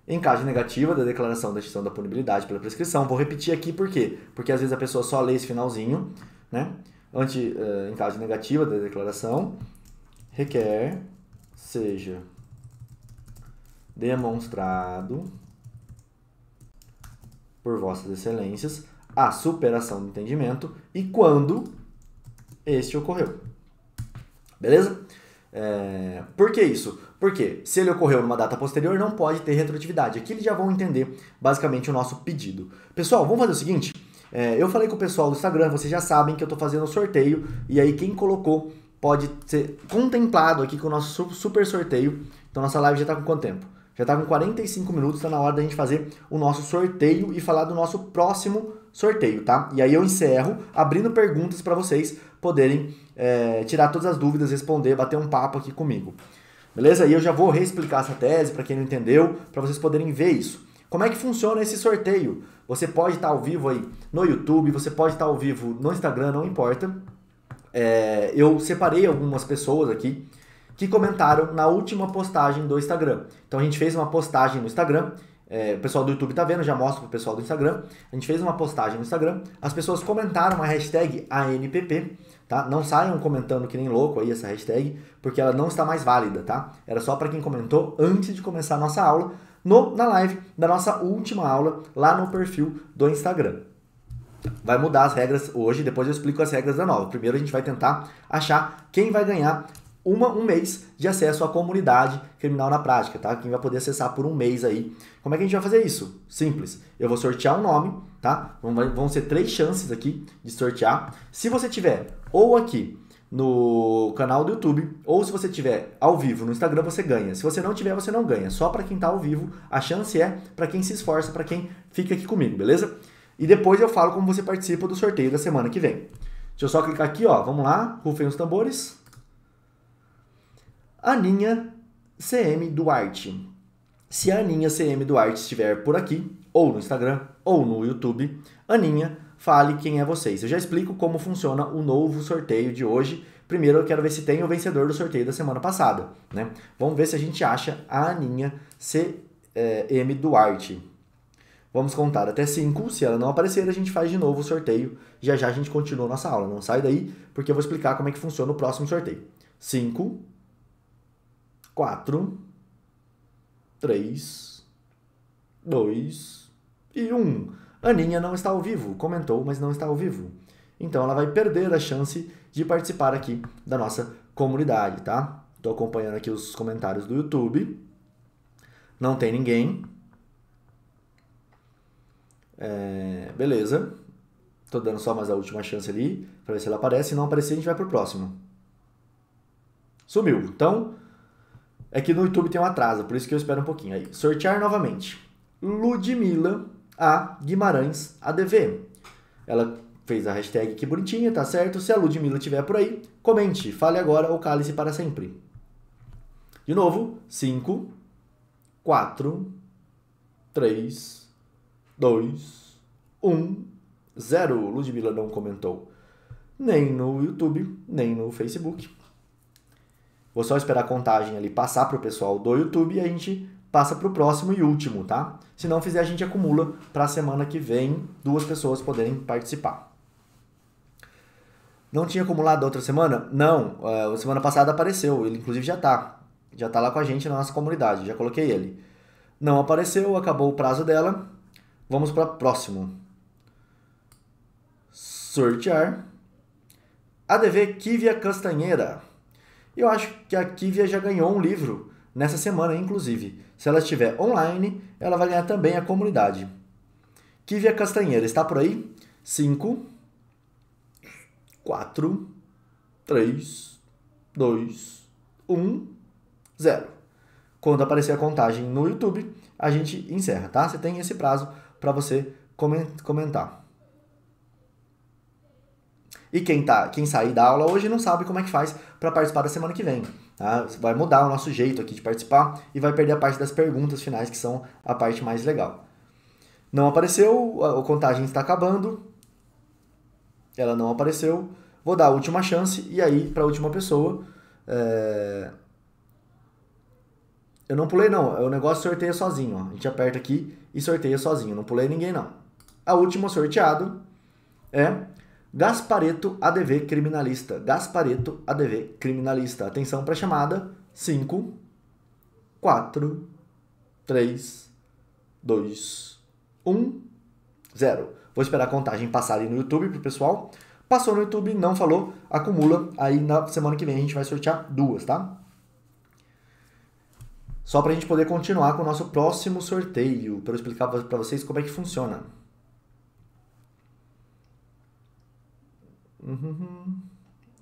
em caso de negativa da declaração da extinção da punibilidade pela prescrição, vou repetir aqui por quê? Porque às vezes a pessoa só lê esse finalzinho, né? Em caso negativa da declaração, requer seja demonstrado por vossas excelências a superação do entendimento e quando este ocorreu. Beleza? Por que isso? Porque se ele ocorreu numa data posterior, não pode ter retroatividade. Aqui eles já vão entender basicamente o nosso pedido. Pessoal, vamos fazer o seguinte. Eu falei com o pessoal do Instagram, vocês já sabem que eu estou fazendo o sorteio. E aí quem colocou pode ser contemplado aqui com o nosso super sorteio. Então nossa live já está com quanto tempo? Já está com 45 minutos, está na hora da gente fazer o nosso sorteio e falar do nosso próximo sorteio, tá? E aí eu encerro abrindo perguntas para vocês poderem tirar todas as dúvidas, responder, bater um papo aqui comigo. Beleza? E eu já vou reexplicar essa tese para quem não entendeu, para vocês poderem ver isso. Como é que funciona esse sorteio? Você pode estar ao vivo aí no YouTube, você pode estar ao vivo no Instagram, não importa. Eu separei algumas pessoas aqui que comentaram na última postagem do Instagram. Então a gente fez uma postagem no Instagram, o pessoal do YouTube tá vendo, já mostro pro pessoal do Instagram. A gente fez uma postagem no Instagram, as pessoas comentaram a hashtag ANPP, tá? Não saiam comentando que nem louco aí essa hashtag, porque ela não está mais válida, tá? Era só para quem comentou antes de começar a nossa aula, na live da nossa última aula, lá no perfil do Instagram. Vai mudar as regras hoje, depois eu explico as regras da nova. Primeiro a gente vai tentar achar quem vai ganhar um mês de acesso à comunidade criminal na prática, tá? Quem vai poder acessar por um mês aí. Como é que a gente vai fazer isso? Simples. Eu vou sortear um nome, tá? Vão ser 3 chances aqui de sortear. Se você tiver ou aqui no canal do YouTube, ou se você tiver ao vivo no Instagram, você ganha. Se você não tiver, você não ganha. Só para quem tá ao vivo, a chance é para quem se esforça, para quem fica aqui comigo, beleza? E depois eu falo como você participa do sorteio da semana que vem. Deixa eu só clicar aqui, ó. Vamos lá, rufem os tambores. Aninha CM Duarte. Se a Aninha CM Duarte estiver por aqui, ou no Instagram, ou no YouTube, Aninha, fale quem é vocês. Eu já explico como funciona o novo sorteio de hoje. Primeiro eu quero ver se tem o vencedor do sorteio da semana passada, né? Vamos ver se a gente acha a Aninha CM Duarte. Vamos contar até 5. Se ela não aparecer, a gente faz de novo o sorteio. Já já a gente continua a nossa aula. Não sai daí, porque eu vou explicar como é que funciona o próximo sorteio. 5, 4, 3, 2 e 1. Aninha não está ao vivo. Comentou, mas não está ao vivo. Então ela vai perder a chance de participar aqui da nossa comunidade, tá? Estou acompanhando aqui os comentários do YouTube. Não tem ninguém. Beleza. Estou dando só mais a última chance ali para ver se ela aparece. Se não aparecer, a gente vai pro próximo. Sumiu. Então, é que no YouTube tem um atraso, por isso que eu espero um pouquinho. Aí, sortear novamente. Ludmila A. Guimarães ADV. Ela fez a hashtag que bonitinha, tá certo? Se a Ludmila estiver por aí, comente. Fale agora ou cale-se para sempre. De novo. 5, 4, 3, 2, 1, 0. Ludmila não comentou nem no YouTube, nem no Facebook. Vou só esperar a contagem ali passar para o pessoal do YouTube e a gente passa para o próximo e último, tá? Se não fizer, a gente acumula para a semana que vem 2 pessoas poderem participar. Não tinha acumulado da outra semana? Não, a semana passada apareceu, ele inclusive já tá lá com a gente na nossa comunidade, já coloquei ele. Não apareceu, acabou o prazo dela, vamos para o próximo. Sortear. ADV Kívia Castanheira. Eu acho que a Kívia já ganhou um livro nessa semana, inclusive. Se ela estiver online, ela vai ganhar também a comunidade. Kívia Castanheira, está por aí? 5, 4, 3, 2, 1, 0. Quando aparecer a contagem no YouTube, a gente encerra, tá? Você tem esse prazo para você comentar. E quem sair da aula hoje não sabe como é que faz para participar da semana que vem. Tá? Vai mudar o nosso jeito aqui de participar e vai perder a parte das perguntas finais, que são a parte mais legal. Não apareceu, a contagem está acabando. Ela não apareceu. Vou dar a última chance e aí para a última pessoa. Eu não pulei não, o negócio sorteia sozinho. Ó. A gente aperta aqui e sorteia sozinho. Não pulei ninguém não. A última sorteado é Gaspareto ADV criminalista. Gaspareto ADV criminalista. Atenção para a chamada. 5, 4, 3, 2, 1, 0. Vou esperar a contagem passar aí no YouTube pro pessoal. Passou no YouTube, não falou, acumula. Aí na semana que vem a gente vai sortear 2, tá? Só pra gente poder continuar com o nosso próximo sorteio, para eu explicar para vocês como é que funciona.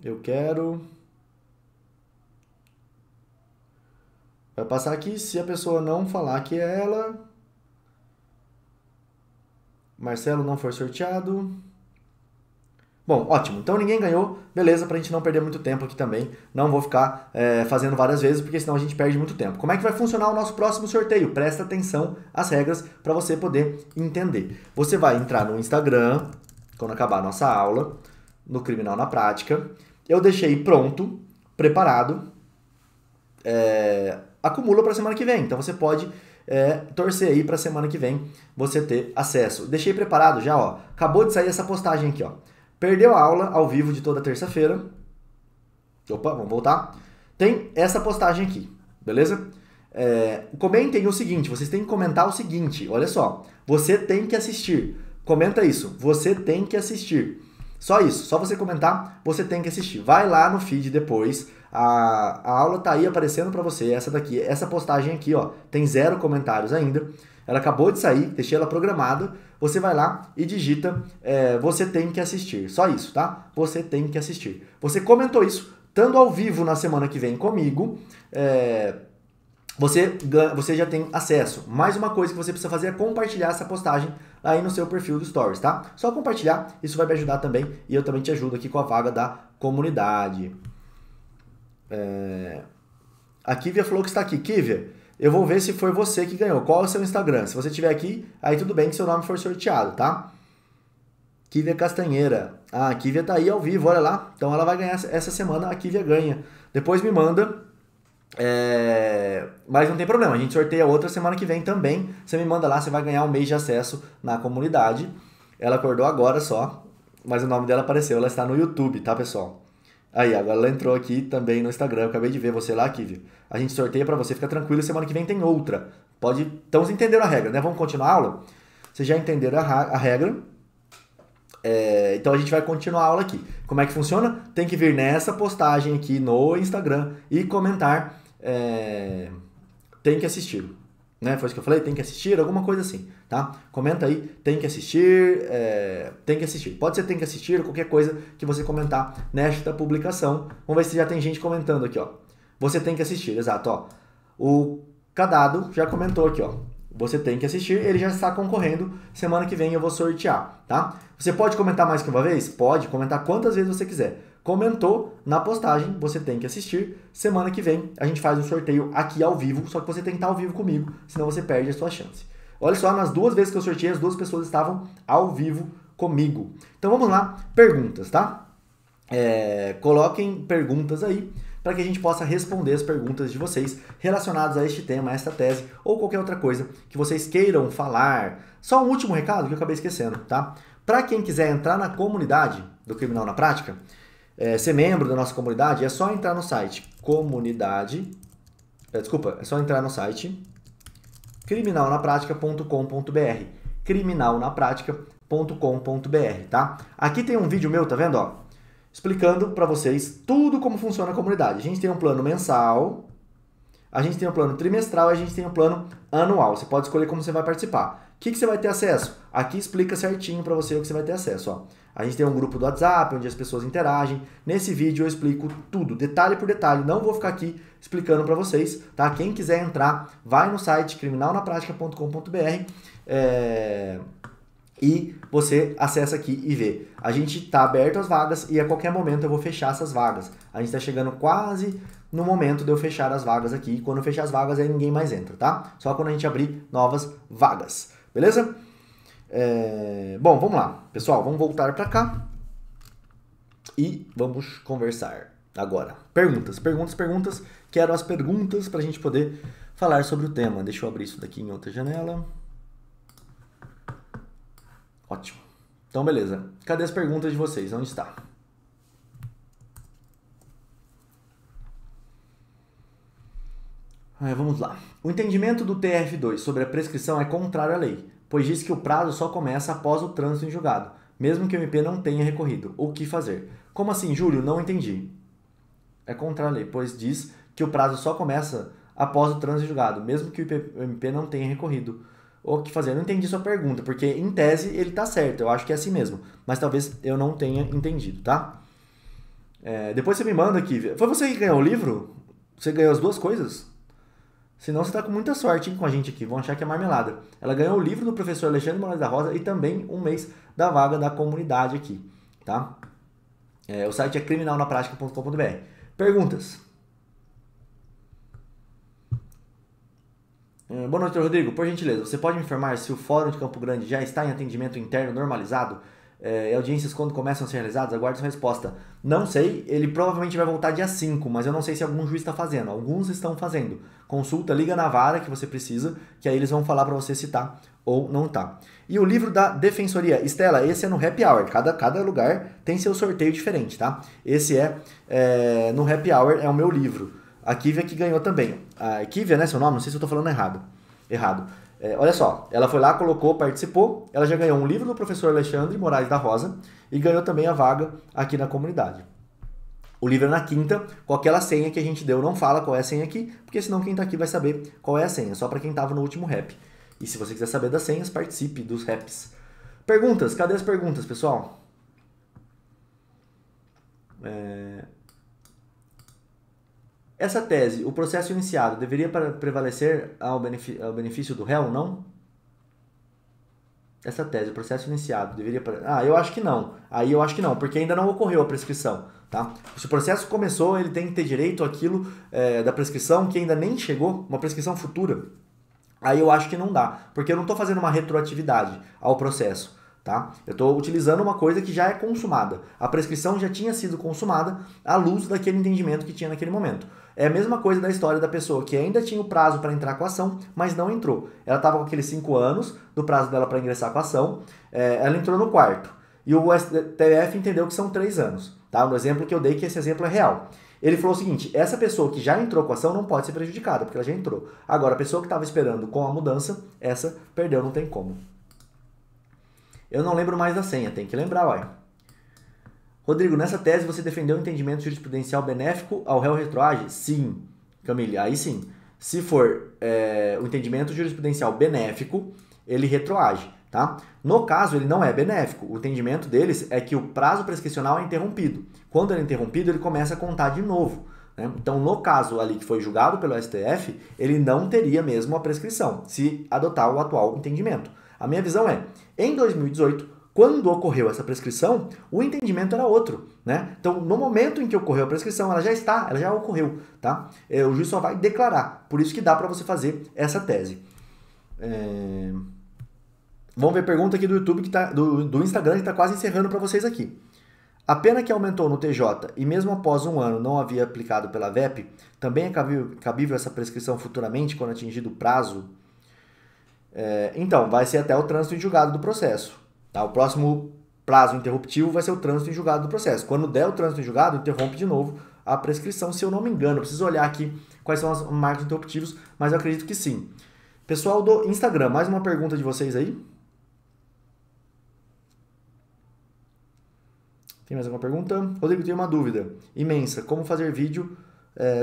Eu quero... Vai passar aqui, se a pessoa não falar que é ela... Marcelo não foi sorteado. Bom, ótimo. Então ninguém ganhou. Beleza, pra gente não perder muito tempo aqui também. Não vou ficar fazendo várias vezes, porque senão a gente perde muito tempo. Como é que vai funcionar o nosso próximo sorteio? Presta atenção às regras para você poder entender. Você vai entrar no Instagram, quando acabar a nossa aula, no Criminal na Prática. Eu deixei pronto, preparado. Acumula para semana que vem. Então você pode... torcer aí para semana que vem você ter acesso. Deixei preparado já, ó. Acabou de sair essa postagem aqui, ó. Perdeu a aula ao vivo de toda terça-feira. Opa, vamos voltar. Tem essa postagem aqui, beleza? Comentem o seguinte, vocês têm que comentar o seguinte, olha só. Você tem que assistir. Comenta isso, você tem que assistir. Só isso, só você comentar, você tem que assistir. Vai lá no feed depois, a aula tá aí aparecendo para você, essa daqui, essa postagem aqui, ó, tem 0 comentários ainda. Ela acabou de sair, deixei ela programada. Você vai lá e digita, você tem que assistir. Só isso, tá? Você tem que assistir. Você comentou isso, estando ao vivo na semana que vem comigo, você já tem acesso. Mais uma coisa que você precisa fazer é compartilhar essa postagem aí no seu perfil do Stories, tá? Só compartilhar, isso vai me ajudar também. E eu também te ajudo aqui com a vaga da comunidade. A Kívia falou que está aqui. Kívia, eu vou ver se foi você que ganhou. Qual é o seu Instagram? Se você estiver aqui, aí tudo bem que seu nome for sorteado, tá? Kívia Castanheira. Ah, a Kívia tá aí ao vivo, olha lá. Então ela vai ganhar essa semana, a Kívia ganha. Depois me manda. Mas não tem problema, a gente sorteia outra semana que vem também. Você me manda lá, você vai ganhar um mês de acesso na comunidade. Ela acordou agora só, mas o nome dela apareceu. Ela está no YouTube, tá, pessoal? Aí, agora ela entrou aqui também no Instagram. Eu acabei de ver você lá, Kívia. A gente sorteia pra você, fica tranquilo. Semana que vem tem outra. Então, vocês entenderam a regra, né? Vamos continuar a aula? Vocês já entenderam a regra. Então, a gente vai continuar a aula aqui. Como é que funciona? Tem que vir nessa postagem aqui no Instagram e comentar. Tem que assistir. Né? Foi isso que eu falei? Tem que assistir, alguma coisa assim, tá? Comenta aí, tem que assistir, tem que assistir. Pode ser tem que assistir, qualquer coisa que você comentar nesta publicação. Vamos ver se já tem gente comentando aqui, ó. Você tem que assistir, exato, ó. O Cadado já comentou aqui, ó. Você tem que assistir, ele já está concorrendo. Semana que vem eu vou sortear, tá? Você pode comentar mais que uma vez? Pode, comentar quantas vezes você quiser. Comentou na postagem, você tem que assistir. Semana que vem a gente faz um sorteio aqui ao vivo, só que você tem que estar ao vivo comigo, senão você perde a sua chance. Olha só, nas 2 vezes que eu sorteei, as 2 pessoas estavam ao vivo comigo. Então vamos lá, perguntas, tá? Coloquem perguntas aí, para que a gente possa responder as perguntas de vocês relacionadas a este tema, a esta tese, ou qualquer outra coisa que vocês queiram falar. Só um último recado que eu acabei esquecendo, tá? Para quem quiser entrar na comunidade do Criminal na Prática, ser membro da nossa comunidade, é só entrar no site é só entrar no site criminalnapratica.com.br criminalnapratica.com.br, tá? Aqui tem um vídeo meu, tá vendo, ó? Explicando para vocês tudo como funciona a comunidade. A gente tem um plano mensal, a gente tem um plano trimestral e a gente tem um plano anual. Você pode escolher como você vai participar. O que você vai ter acesso? Aqui explica certinho para você o que você vai ter acesso, ó. A gente tem um grupo do WhatsApp, onde as pessoas interagem. Nesse vídeo eu explico tudo, detalhe por detalhe. Não vou ficar aqui explicando para vocês, tá? Quem quiser entrar, vai no site criminalnapratica.com.br e você acessa aqui e vê. A gente tá aberto às vagas e a qualquer momento eu vou fechar essas vagas. A gente tá chegando quase no momento de eu fechar as vagas aqui. Quando eu fechar as vagas, aí ninguém mais entra, tá? Só quando a gente abrir novas vagas. Beleza? Bom, vamos lá. Pessoal, vamos voltar para cá e vamos conversar agora. Perguntas. Quero as perguntas para a gente poder falar sobre o tema. Deixa eu abrir isso daqui em outra janela. Ótimo. Então, beleza. Cadê as perguntas de vocês? Onde está? Vamos lá. O entendimento do TRF2 sobre a prescrição é contrário à lei, pois diz que o prazo só começa após o trânsito em julgado, mesmo que o MP não tenha recorrido. O que fazer? Como assim, Júlio? Não entendi. É contra a lei, pois diz que o prazo só começa após o trânsito julgado, mesmo que o MP não tenha recorrido. O que fazer? Eu não entendi sua pergunta, porque em tese ele está certo, eu acho que é assim mesmo, mas talvez eu não tenha entendido, tá? Depois você me manda aqui. Foi você que ganhou o livro? Você ganhou as duas coisas? Senão você está com muita sorte, hein, com a gente aqui, vão achar que é marmelada. Ela ganhou o livro do professor Alexandre Moraes da Rosa e também um mês da vaga da comunidade aqui, tá? O site é criminalnaprática.com.br. Perguntas? Boa noite, Rodrigo. Por gentileza, você pode me informar se o Fórum de Campo Grande já está em atendimento interno normalizado? Audiências quando começam a ser realizadas? Aguardo sua resposta. Não sei, ele provavelmente vai voltar dia 5, mas eu não sei se algum juiz está fazendo. Alguns estão fazendo. Consulta, liga na vara que você precisa, que aí eles vão falar para você se tá ou não tá. E o livro da Defensoria. Estela, esse é no Happy Hour. Cada lugar tem seu sorteio diferente, tá? Esse no Happy Hour, é o meu livro. A Kívia que ganhou também. A Kívia, né, seu nome? Não sei se eu tô falando errado. Olha só, ela foi lá, colocou, participou, ela já ganhou um livro do professor Alexandre Moraes da Rosa e ganhou também a vaga aqui na comunidade. O livro é na quinta, com aquela senha que a gente deu. Não fala qual é a senha aqui, porque senão quem tá aqui vai saber qual é a senha, só para quem tava no último rap. E se você quiser saber das senhas, participe dos raps. Perguntas, cadê as perguntas, pessoal? Essa tese, o processo iniciado, deveria prevalecer ao benefício do réu, não? Essa tese, o processo iniciado, deveria... eu acho que não. Aí eu acho que não, porque ainda não ocorreu a prescrição, tá? Se o processo começou, ele tem que ter direito àquilo da prescrição que ainda nem chegou, uma prescrição futura. Aí eu acho que não dá, porque eu não estou fazendo uma retroatividade ao processo. Tá? Eu estou utilizando uma coisa que já é consumada. A prescrição já tinha sido consumada à luz daquele entendimento que tinha naquele momento. É a mesma coisa da história da pessoa que ainda tinha o prazo para entrar com a ação, mas não entrou. Ela estava com aqueles 5 anos do prazo dela para ingressar com a ação, ela entrou no quarto. E o STF entendeu que são 3 anos. Tá? No exemplo que eu dei, que esse exemplo é real. Ele falou o seguinte, essa pessoa que já entrou com a ação não pode ser prejudicada, porque ela já entrou. Agora, a pessoa que estava esperando com a mudança, essa perdeu, não tem como. Eu não lembro mais da senha, tem que lembrar, uai. Rodrigo, nessa tese você defendeu o entendimento jurisprudencial benéfico ao réu retroage? Sim, Camille, aí sim. Se for o entendimento jurisprudencial benéfico, ele retroage, tá? No caso, ele não é benéfico. O entendimento deles é que o prazo prescricional é interrompido. Quando ele é interrompido, ele começa a contar de novo, né? Então, no caso ali que foi julgado pelo STF, ele não teria mesmo a prescrição, se adotar o atual entendimento. A minha visão é, em 2018, quando ocorreu essa prescrição, o entendimento era outro, né? Então, no momento em que ocorreu a prescrição, ela já ocorreu, tá? O juiz só vai declarar, por isso que dá para você fazer essa tese. Vamos ver pergunta aqui do YouTube, do Instagram, que está quase encerrando para vocês aqui. A pena que aumentou no TJ e mesmo após 1 ano não havia aplicado pela VEP, também é cabível essa prescrição futuramente quando atingido o prazo? Então, vai ser até o trânsito em julgado do processo. Tá? O próximo prazo interruptivo vai ser o trânsito em julgado do processo. Quando der o trânsito em julgado, interrompe de novo a prescrição, se eu não me engano. Eu preciso olhar aqui quais são os marcos interruptivos, mas eu acredito que sim. Pessoal do Instagram, mais uma pergunta de vocês aí? Tem mais alguma pergunta? Rodrigo, tem uma dúvida imensa. Como fazer vídeo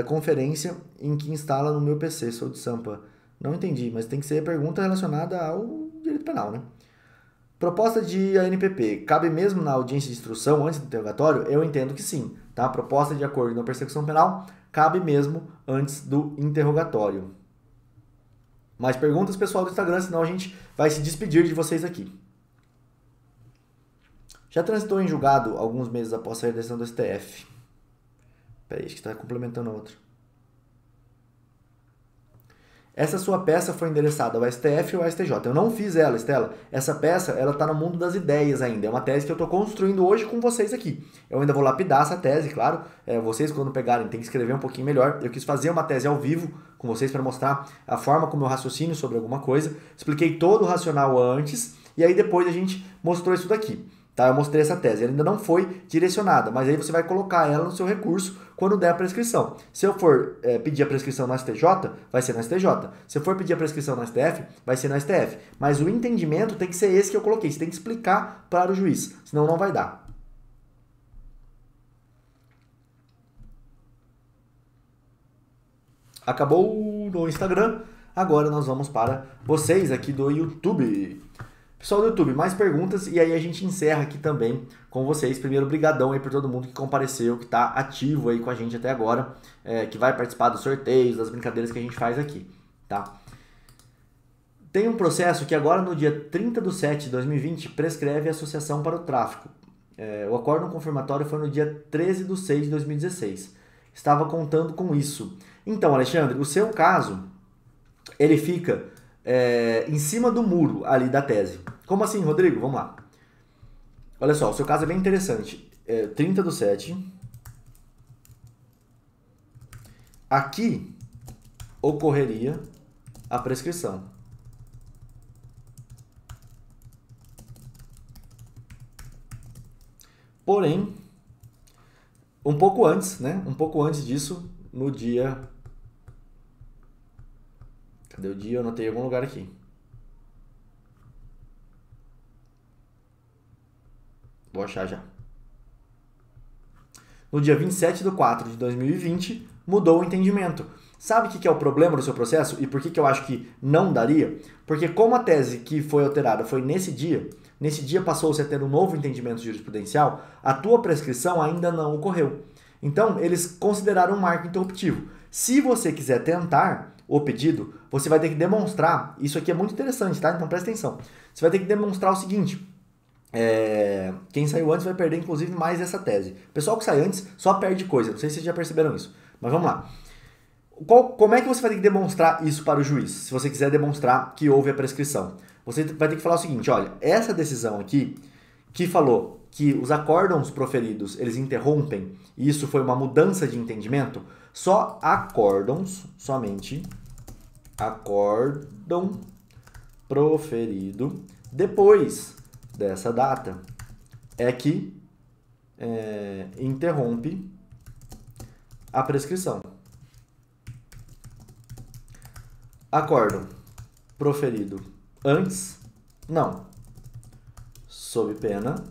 conferência em que instala no meu PC? Sou de Sampa. Não entendi, mas tem que ser pergunta relacionada ao direito penal, né? Proposta de ANPP, cabe mesmo na audiência de instrução antes do interrogatório? Eu entendo que sim, tá? Proposta de acordo na persecução penal, cabe mesmo antes do interrogatório. Mais perguntas, pessoal do Instagram, senão a gente vai se despedir de vocês aqui. Já transitou em julgado alguns meses após sair da decisão do STF. Peraí, acho que está complementando a outra. Essa sua peça foi endereçada ao STF ou ao STJ. Eu não fiz ela, Estela. Essa peça, ela está no mundo das ideias ainda. É uma tese que eu estou construindo hoje com vocês aqui. Eu ainda vou lapidar essa tese, claro. Vocês, quando pegarem, tem que escrever um pouquinho melhor. Eu quis fazer uma tese ao vivo com vocês para mostrar a forma como eu raciocínio sobre alguma coisa. Expliquei todo o racional antes e aí depois a gente mostrou isso daqui. Tá? Eu mostrei essa tese, ela ainda não foi direcionada, mas aí você vai colocar ela no seu recurso quando der a prescrição. Se eu for pedir a prescrição no STJ, vai ser no STJ. Se eu for pedir a prescrição no STF, vai ser no STF. Mas o entendimento tem que ser esse que eu coloquei, você tem que explicar para o juiz, senão não vai dar. Acabou no Instagram, agora nós vamos para vocês aqui do YouTube. Pessoal do YouTube, mais perguntas e aí a gente encerra aqui também com vocês. Primeiro, brigadão aí por todo mundo que compareceu, que está ativo aí com a gente até agora, que vai participar dos sorteios, das brincadeiras que a gente faz aqui, tá? Tem um processo que agora no dia 30/7/2020 prescreve a associação para o tráfico. O acórdão confirmatório foi no dia 13/6/2016. Estava contando com isso. Então, Alexandre, o seu caso, ele fica em cima do muro ali da tese. Como assim, Rodrigo? Vamos lá. Olha só, o seu caso é bem interessante. 30/7. Aqui ocorreria a prescrição. Porém, um pouco antes, né? Um pouco antes disso, no dia... Cadê o dia? Eu anotei em algum lugar aqui. Vou achar já. No dia 27/4/2020, mudou o entendimento. Sabe o que é o problema do seu processo? E por que eu acho que não daria? Porque como a tese que foi alterada foi nesse dia passou-se a ter um novo entendimento jurisprudencial, a tua prescrição ainda não ocorreu. Então, eles consideraram um marco interruptivo. Se você quiser tentar o pedido, você vai ter que demonstrar, isso aqui é muito interessante, tá? Então presta atenção. Você vai ter que demonstrar o seguinte, quem saiu antes vai perder inclusive mais essa tese. O pessoal que sai antes só perde coisa, não sei se vocês já perceberam isso, mas vamos lá. Como é que você vai ter que demonstrar isso para o juiz, se você quiser demonstrar que houve a prescrição? Você vai ter que falar o seguinte, olha, essa decisão aqui, que falou que os acórdãos proferidos, eles interrompem, e isso foi uma mudança de entendimento, só acórdãos, somente acórdão proferido depois dessa data é que interrompe a prescrição. Acórdão proferido antes, não, sob pena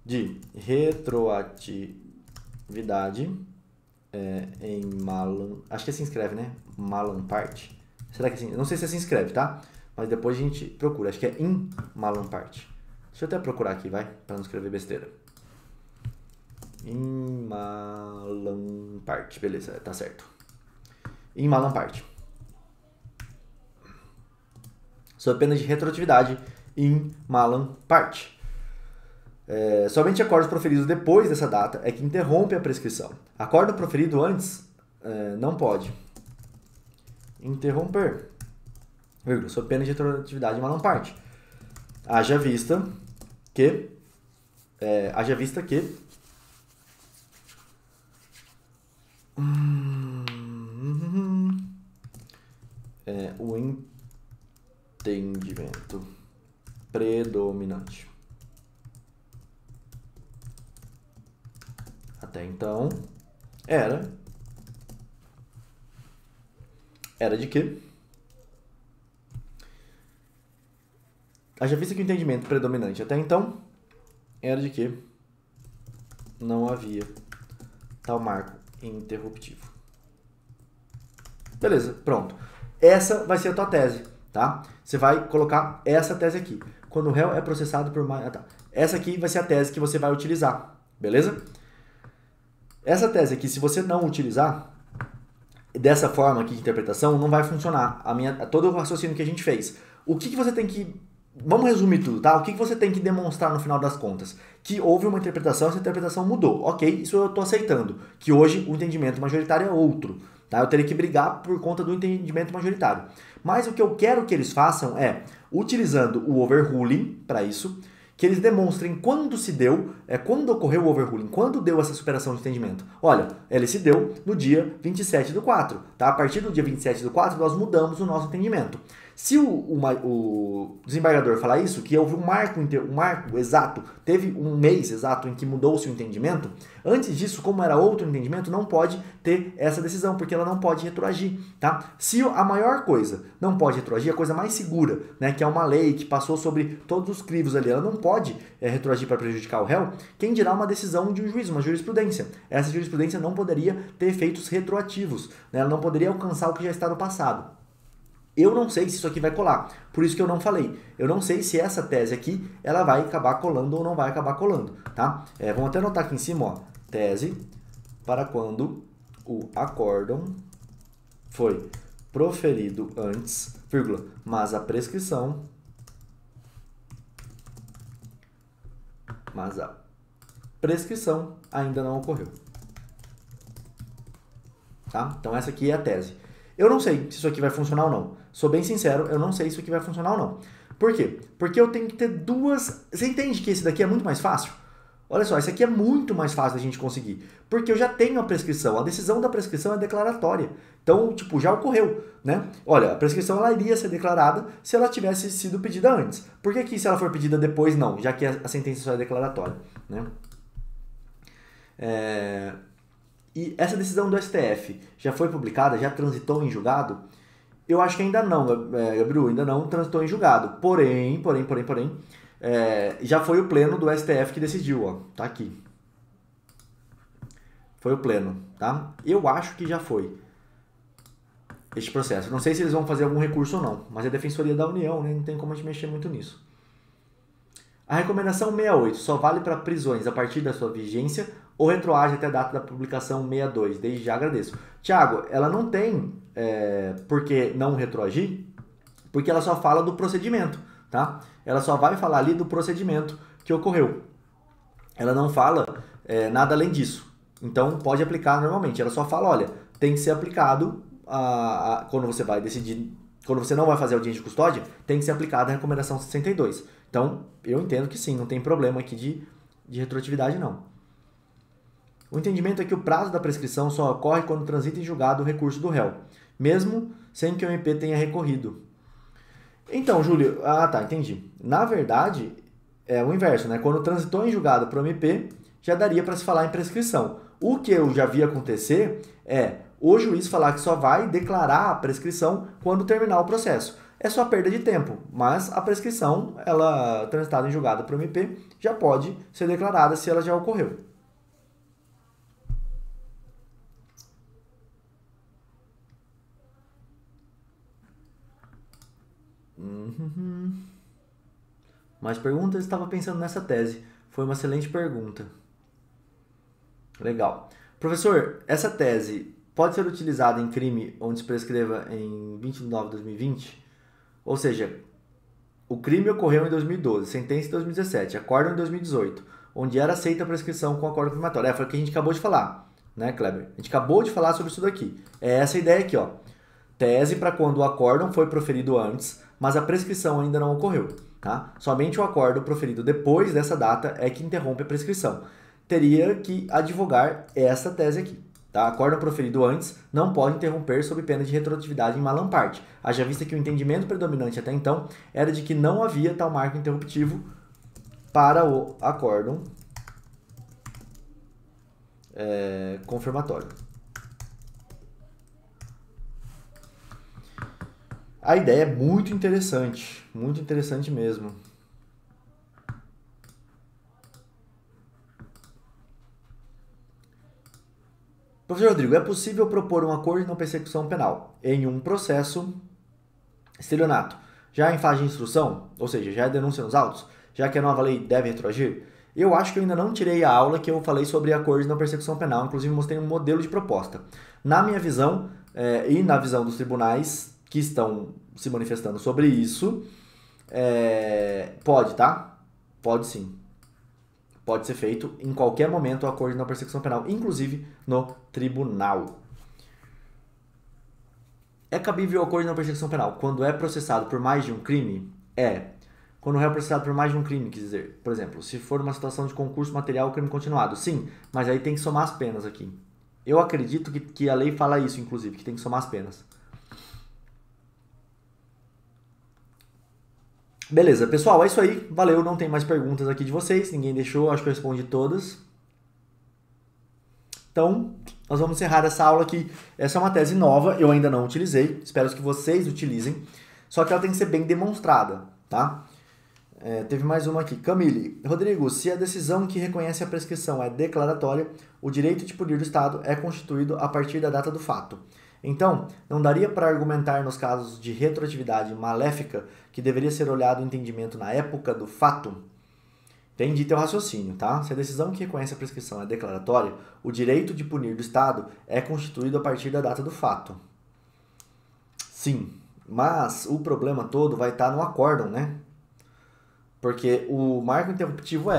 de retroatividade em malam... Acho que assim escreve, né? Malam parte. Será que assim? Eu não sei se assim escreve, tá? Mas depois a gente procura. Acho que é in malam parte. Deixa eu até procurar aqui, vai? Pra não escrever besteira. In malam parte. Beleza, tá certo. In malam parte. Sob pena de retroatividade in malam parte. Somente acordos proferidos depois dessa data é que interrompe a prescrição. Acordo proferido antes não pode interromper, sob pena de retroatividade em malam parte. Haja vista que o entendimento predominante até então era de que haja vista que o entendimento predominante até então era de que não havia tal marco interruptivo. Beleza, pronto. Essa vai ser a tua tese, tá? Você vai colocar essa tese aqui. Quando o réu é processado por mais... Essa aqui vai ser a tese que você vai utilizar, beleza? Essa tese aqui, se você não utilizar dessa forma aqui de interpretação, não vai funcionar. Todo o raciocínio que a gente fez. O que você tem que... Vamos resumir tudo, tá? O que você tem que demonstrar no final das contas? Que houve uma interpretação, essa interpretação mudou. Ok, isso eu estou aceitando. Que hoje o entendimento majoritário é outro. Tá? Eu teria que brigar por conta do entendimento majoritário. Mas o que eu quero que eles façam é, utilizando o overruling para isso, que eles demonstrem quando se deu, quando ocorreu o overruling, quando deu essa superação de entendimento. Olha, ele se deu no dia 27/4, tá? A partir do dia 27/4 nós mudamos o nosso entendimento. Se o desembargador falar isso, que houve um marco exato, teve um mês exato em que mudou-se o entendimento, antes disso, como era outro entendimento, não pode ter essa decisão, porque ela não pode retroagir, tá? Se a maior coisa não pode retroagir, a coisa mais segura, né, que é uma lei que passou sobre todos os crivos ali, ela não pode retroagir para prejudicar o réu, quem dirá uma decisão de um juiz, uma jurisprudência. Essa jurisprudência não poderia ter efeitos retroativos, né? Ela não poderia alcançar o que já está no passado. Eu não sei se isso aqui vai colar, por isso que eu não falei. Eu não sei se essa tese aqui, ela vai acabar colando ou não vai acabar colando, tá? Vamos até anotar aqui em cima, ó, tese para quando o acórdão foi proferido antes, vírgula, mas a prescrição ainda não ocorreu. Tá? Então essa aqui é a tese. Eu não sei se isso aqui vai funcionar ou não. Sou bem sincero, eu não sei se isso aqui vai funcionar ou não. Por quê? Porque eu tenho que ter duas... Você entende que esse daqui é muito mais fácil? Olha só, esse aqui é muito mais fácil da gente conseguir. Porque eu já tenho a prescrição. A decisão da prescrição é declaratória. Então, tipo, já ocorreu, né? Olha, a prescrição ela iria ser declarada se ela tivesse sido pedida antes. Por que se ela for pedida depois, não? Já que a sentença só é declaratória, né? E essa decisão do STF já foi publicada, já transitou em julgado? Eu acho que ainda não, Gabriel, ainda não transitou em julgado. Porém, já foi o pleno do STF que decidiu, ó, tá aqui. Foi o pleno, tá? Eu acho que já foi este processo. Não sei se eles vão fazer algum recurso ou não, mas é a Defensoria da União, né? Não tem como a gente mexer muito nisso. A recomendação 68 só vale para prisões a partir da sua vigência ou retroage até a data da publicação 62. Desde já agradeço. Tiago, ela não tem por que não retroagir, porque ela só fala do procedimento, tá? Ela só vai falar ali do procedimento que ocorreu. Ela não fala nada além disso. Então, pode aplicar normalmente. Ela só fala, olha, tem que ser aplicado quando você vai decidir, quando você não vai fazer audiência de custódia, tem que ser aplicada a recomendação 62. Então, eu entendo que sim, não tem problema aqui de retroatividade, não. O entendimento é que o prazo da prescrição só ocorre quando transita em julgado o recurso do réu, mesmo sem que o MP tenha recorrido. Então, Júlio, tá, entendi. Na verdade, é o inverso, né? Quando transitou em julgado para o MP, já daria para se falar em prescrição. O que eu já vi acontecer é o juiz falar que só vai declarar a prescrição quando terminar o processo. É só perda de tempo, mas a prescrição, ela transitada em julgado para o MP, já pode ser declarada se ela já ocorreu. Mais perguntas? Estava pensando nessa tese. Foi uma excelente pergunta. Legal. Professor, essa tese pode ser utilizada em crime onde se prescreva em 20 de nove de 2020? Ou seja, o crime ocorreu em 2012, sentença em 2017, acórdão em 2018, onde era aceita a prescrição com acordo primatório. Foi o que a gente acabou de falar, né, Kleber? A gente acabou de falar sobre isso daqui. É essa a ideia aqui, ó. Tese para quando o acórdão foi proferido antes, mas a prescrição ainda não ocorreu. Tá? Somente o acórdão proferido depois dessa data é que interrompe a prescrição. Teria que advogar essa tese aqui. Tá? Acórdão proferido antes não pode interromper sob pena de retroatividade em malam parte. Haja vista que o entendimento predominante até então era de que não havia tal marco interruptivo para o acórdão confirmatório. A ideia é muito interessante mesmo. Professor Rodrigo, é possível propor um acordo de não persecução penal em um processo estelionato, já em fase de instrução, ou seja, já é denúncia nos autos, já que a nova lei deve retroagir? Eu acho que eu ainda não tirei a aula que eu falei sobre acordos de não persecução penal, inclusive mostrei um modelo de proposta. Na minha visão, e na visão dos tribunais que estão se manifestando sobre isso, pode, tá? Pode sim. Pode ser feito em qualquer momento o acordo de não persecução penal, inclusive no tribunal. É cabível o acordo de não persecução penal quando é processado por mais de um crime? Quando o réu é processado por mais de um crime, quer dizer, por exemplo, se for uma situação de concurso material ou crime continuado, sim, mas aí tem que somar as penas aqui. Eu acredito que a lei fala isso, inclusive, que tem que somar as penas. Beleza, pessoal, é isso aí. Valeu, não tem mais perguntas aqui de vocês. Ninguém deixou, acho que eu respondi todas. Então, nós vamos encerrar essa aula aqui. Essa é uma tese nova, eu ainda não utilizei. Espero que vocês utilizem. Só que ela tem que ser bem demonstrada, tá? Teve mais uma aqui. Camille. Rodrigo, se a decisão que reconhece a prescrição é declaratória, o direito de punir do Estado é constituído a partir da data do fato. Então, não daria para argumentar nos casos de retroatividade maléfica que deveria ser olhado o entendimento na época do fato? Entendi teu raciocínio, tá? Se a decisão que reconhece a prescrição é declaratória, o direito de punir do Estado é constituído a partir da data do fato. Sim, mas o problema todo vai estar no acórdão, né? Porque o marco interruptivo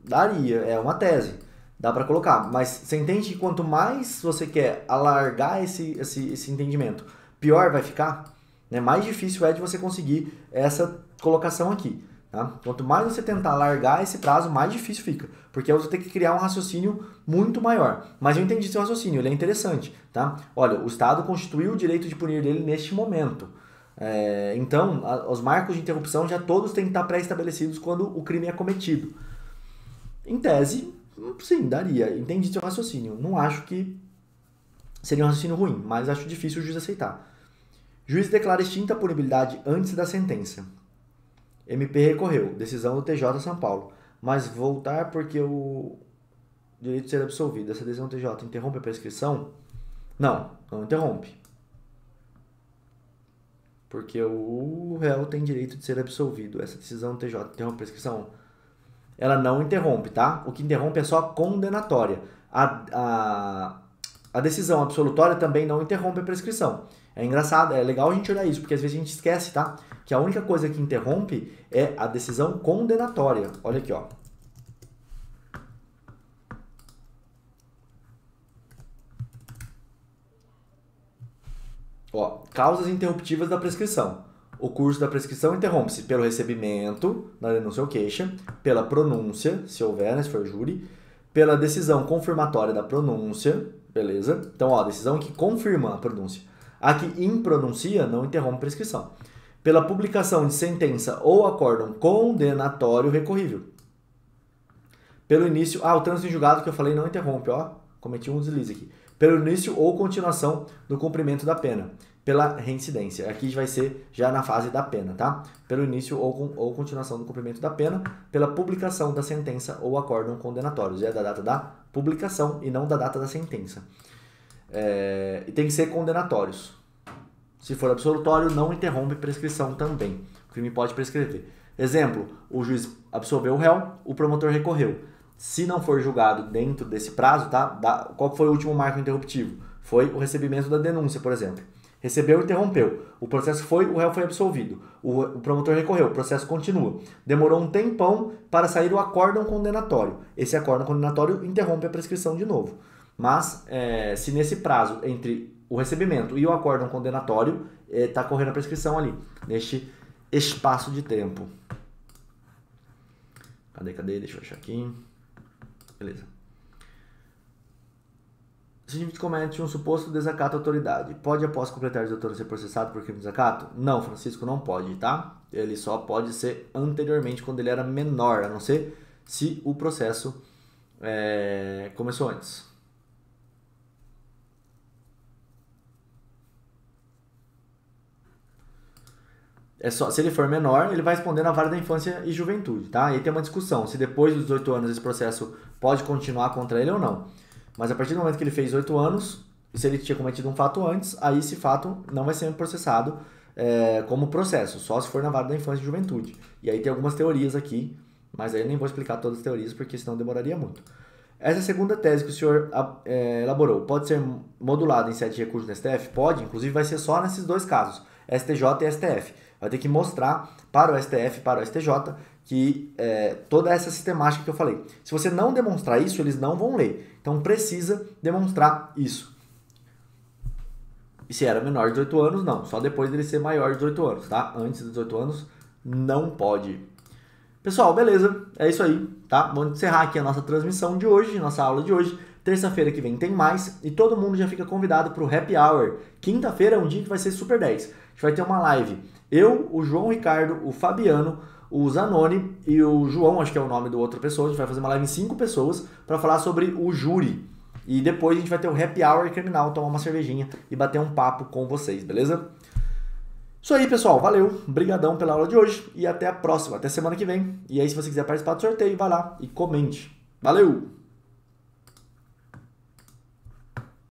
daria, é uma tese, dá para colocar. Mas você entende que quanto mais você quer alargar esse entendimento, pior vai ficar, né? Mais difícil é de você conseguir essa colocação aqui. Tá? Quanto mais você tentar alargar esse prazo, mais difícil fica. Porque você tem que criar um raciocínio muito maior. Mas eu entendi seu raciocínio, ele é interessante. Tá? Olha, o Estado constituiu o direito de punir dele neste momento. Então, os marcos de interrupção já todos têm que estar pré-estabelecidos quando o crime é cometido. Em tese, sim, daria. Entendi seu raciocínio. Não acho que seria um raciocínio ruim, mas acho difícil o juiz aceitar. Juiz declara extinta a punibilidade antes da sentença. MP recorreu. Decisão do TJ São Paulo. Mas voltar porque o direito de ser absolvido. Essa decisão do TJ interrompe a prescrição? Não interrompe. Porque o réu tem direito de ser absolvido. Essa decisão do TJ interrompe a prescrição? Ela não interrompe, tá? O que interrompe é só a condenatória. A decisão absolutória também não interrompe a prescrição. É engraçado, é legal a gente olhar isso, porque às vezes a gente esquece, tá? Que a única coisa que interrompe é a decisão condenatória. Olha aqui, ó. Causas interruptivas da prescrição. O curso da prescrição interrompe-se pelo recebimento da denúncia ou queixa, pela pronúncia, se houver, né, se for júri, pela decisão confirmatória da pronúncia, beleza? Então, decisão que confirma a pronúncia. A que impronuncia não interrompe a prescrição. Pela publicação de sentença ou acórdão condenatório recorrível. Pelo início... o trânsito em julgado que eu falei não interrompe, cometi um deslize aqui. Pelo início ou continuação do cumprimento da pena. Pela reincidência. Aqui vai ser já na fase da pena, tá? Pelo início ou continuação do cumprimento da pena. Pela publicação da sentença ou acórdão condenatórios. É da data da publicação e não da data da sentença. E tem que ser condenatórios. Se for absolutório, não interrompe prescrição também. O crime pode prescrever. Exemplo, o juiz absolveu o réu, o promotor recorreu. Se não for julgado dentro desse prazo, tá? Qual foi o último marco interruptivo? Foi o recebimento da denúncia, por exemplo. Recebeu e interrompeu. O processo o réu foi absolvido. O promotor recorreu, o processo continua. Demorou um tempão para sair o acórdão condenatório. Esse acórdão condenatório interrompe a prescrição de novo. Mas, se nesse prazo entre o recebimento e o acórdão condenatório, está correndo a prescrição ali, neste espaço de tempo. Cadê? Deixa eu achar aqui. Beleza. Se o indivíduo comete um suposto desacato à autoridade, pode, após completar 18 anos, ser processado por crime de desacato? Não, Francisco, não pode, tá? Ele só pode ser anteriormente, quando ele era menor, a não ser se o processo começou antes. Se ele for menor, ele vai responder na vara da infância e juventude, tá? E aí tem uma discussão, se depois dos 18 anos esse processo pode continuar contra ele ou não. Mas a partir do momento que ele fez 18 anos, se ele tinha cometido um fato antes, aí esse fato não vai ser processado como processo, só se for na vara da infância e juventude. E aí tem algumas teorias aqui, mas aí eu nem vou explicar todas as teorias, porque senão demoraria muito. Essa segunda tese que o senhor elaborou pode ser modulada em sede de recurso no STF? Pode, inclusive vai ser só nesses dois casos, STJ e STF. Vai ter que mostrar para o STF e para o STJ que toda essa sistemática que eu falei. Se você não demonstrar isso, eles não vão ler. Então precisa demonstrar isso. E se era menor de 18 anos, não. Só depois dele ser maior de 18 anos, tá? Antes de 18 anos, não pode. Pessoal, beleza? É isso aí, tá? Vamos encerrar aqui a nossa transmissão de hoje, nossa aula de hoje. Terça-feira que vem tem mais e todo mundo já fica convidado para o Happy Hour. Quinta-feira é um dia que vai ser super 10. A gente vai ter uma live. Eu, o João Ricardo, o Fabiano, o Zanoni e o João, acho que é o nome do outra pessoa. A gente vai fazer uma live em 5 pessoas para falar sobre o júri. E depois a gente vai ter o Happy Hour criminal, tomar uma cervejinha e bater um papo com vocês, beleza? Isso aí, pessoal. Valeu. Obrigadão pela aula de hoje e até a próxima. Até semana que vem. E aí, se você quiser participar do sorteio, vai lá e comente. Valeu!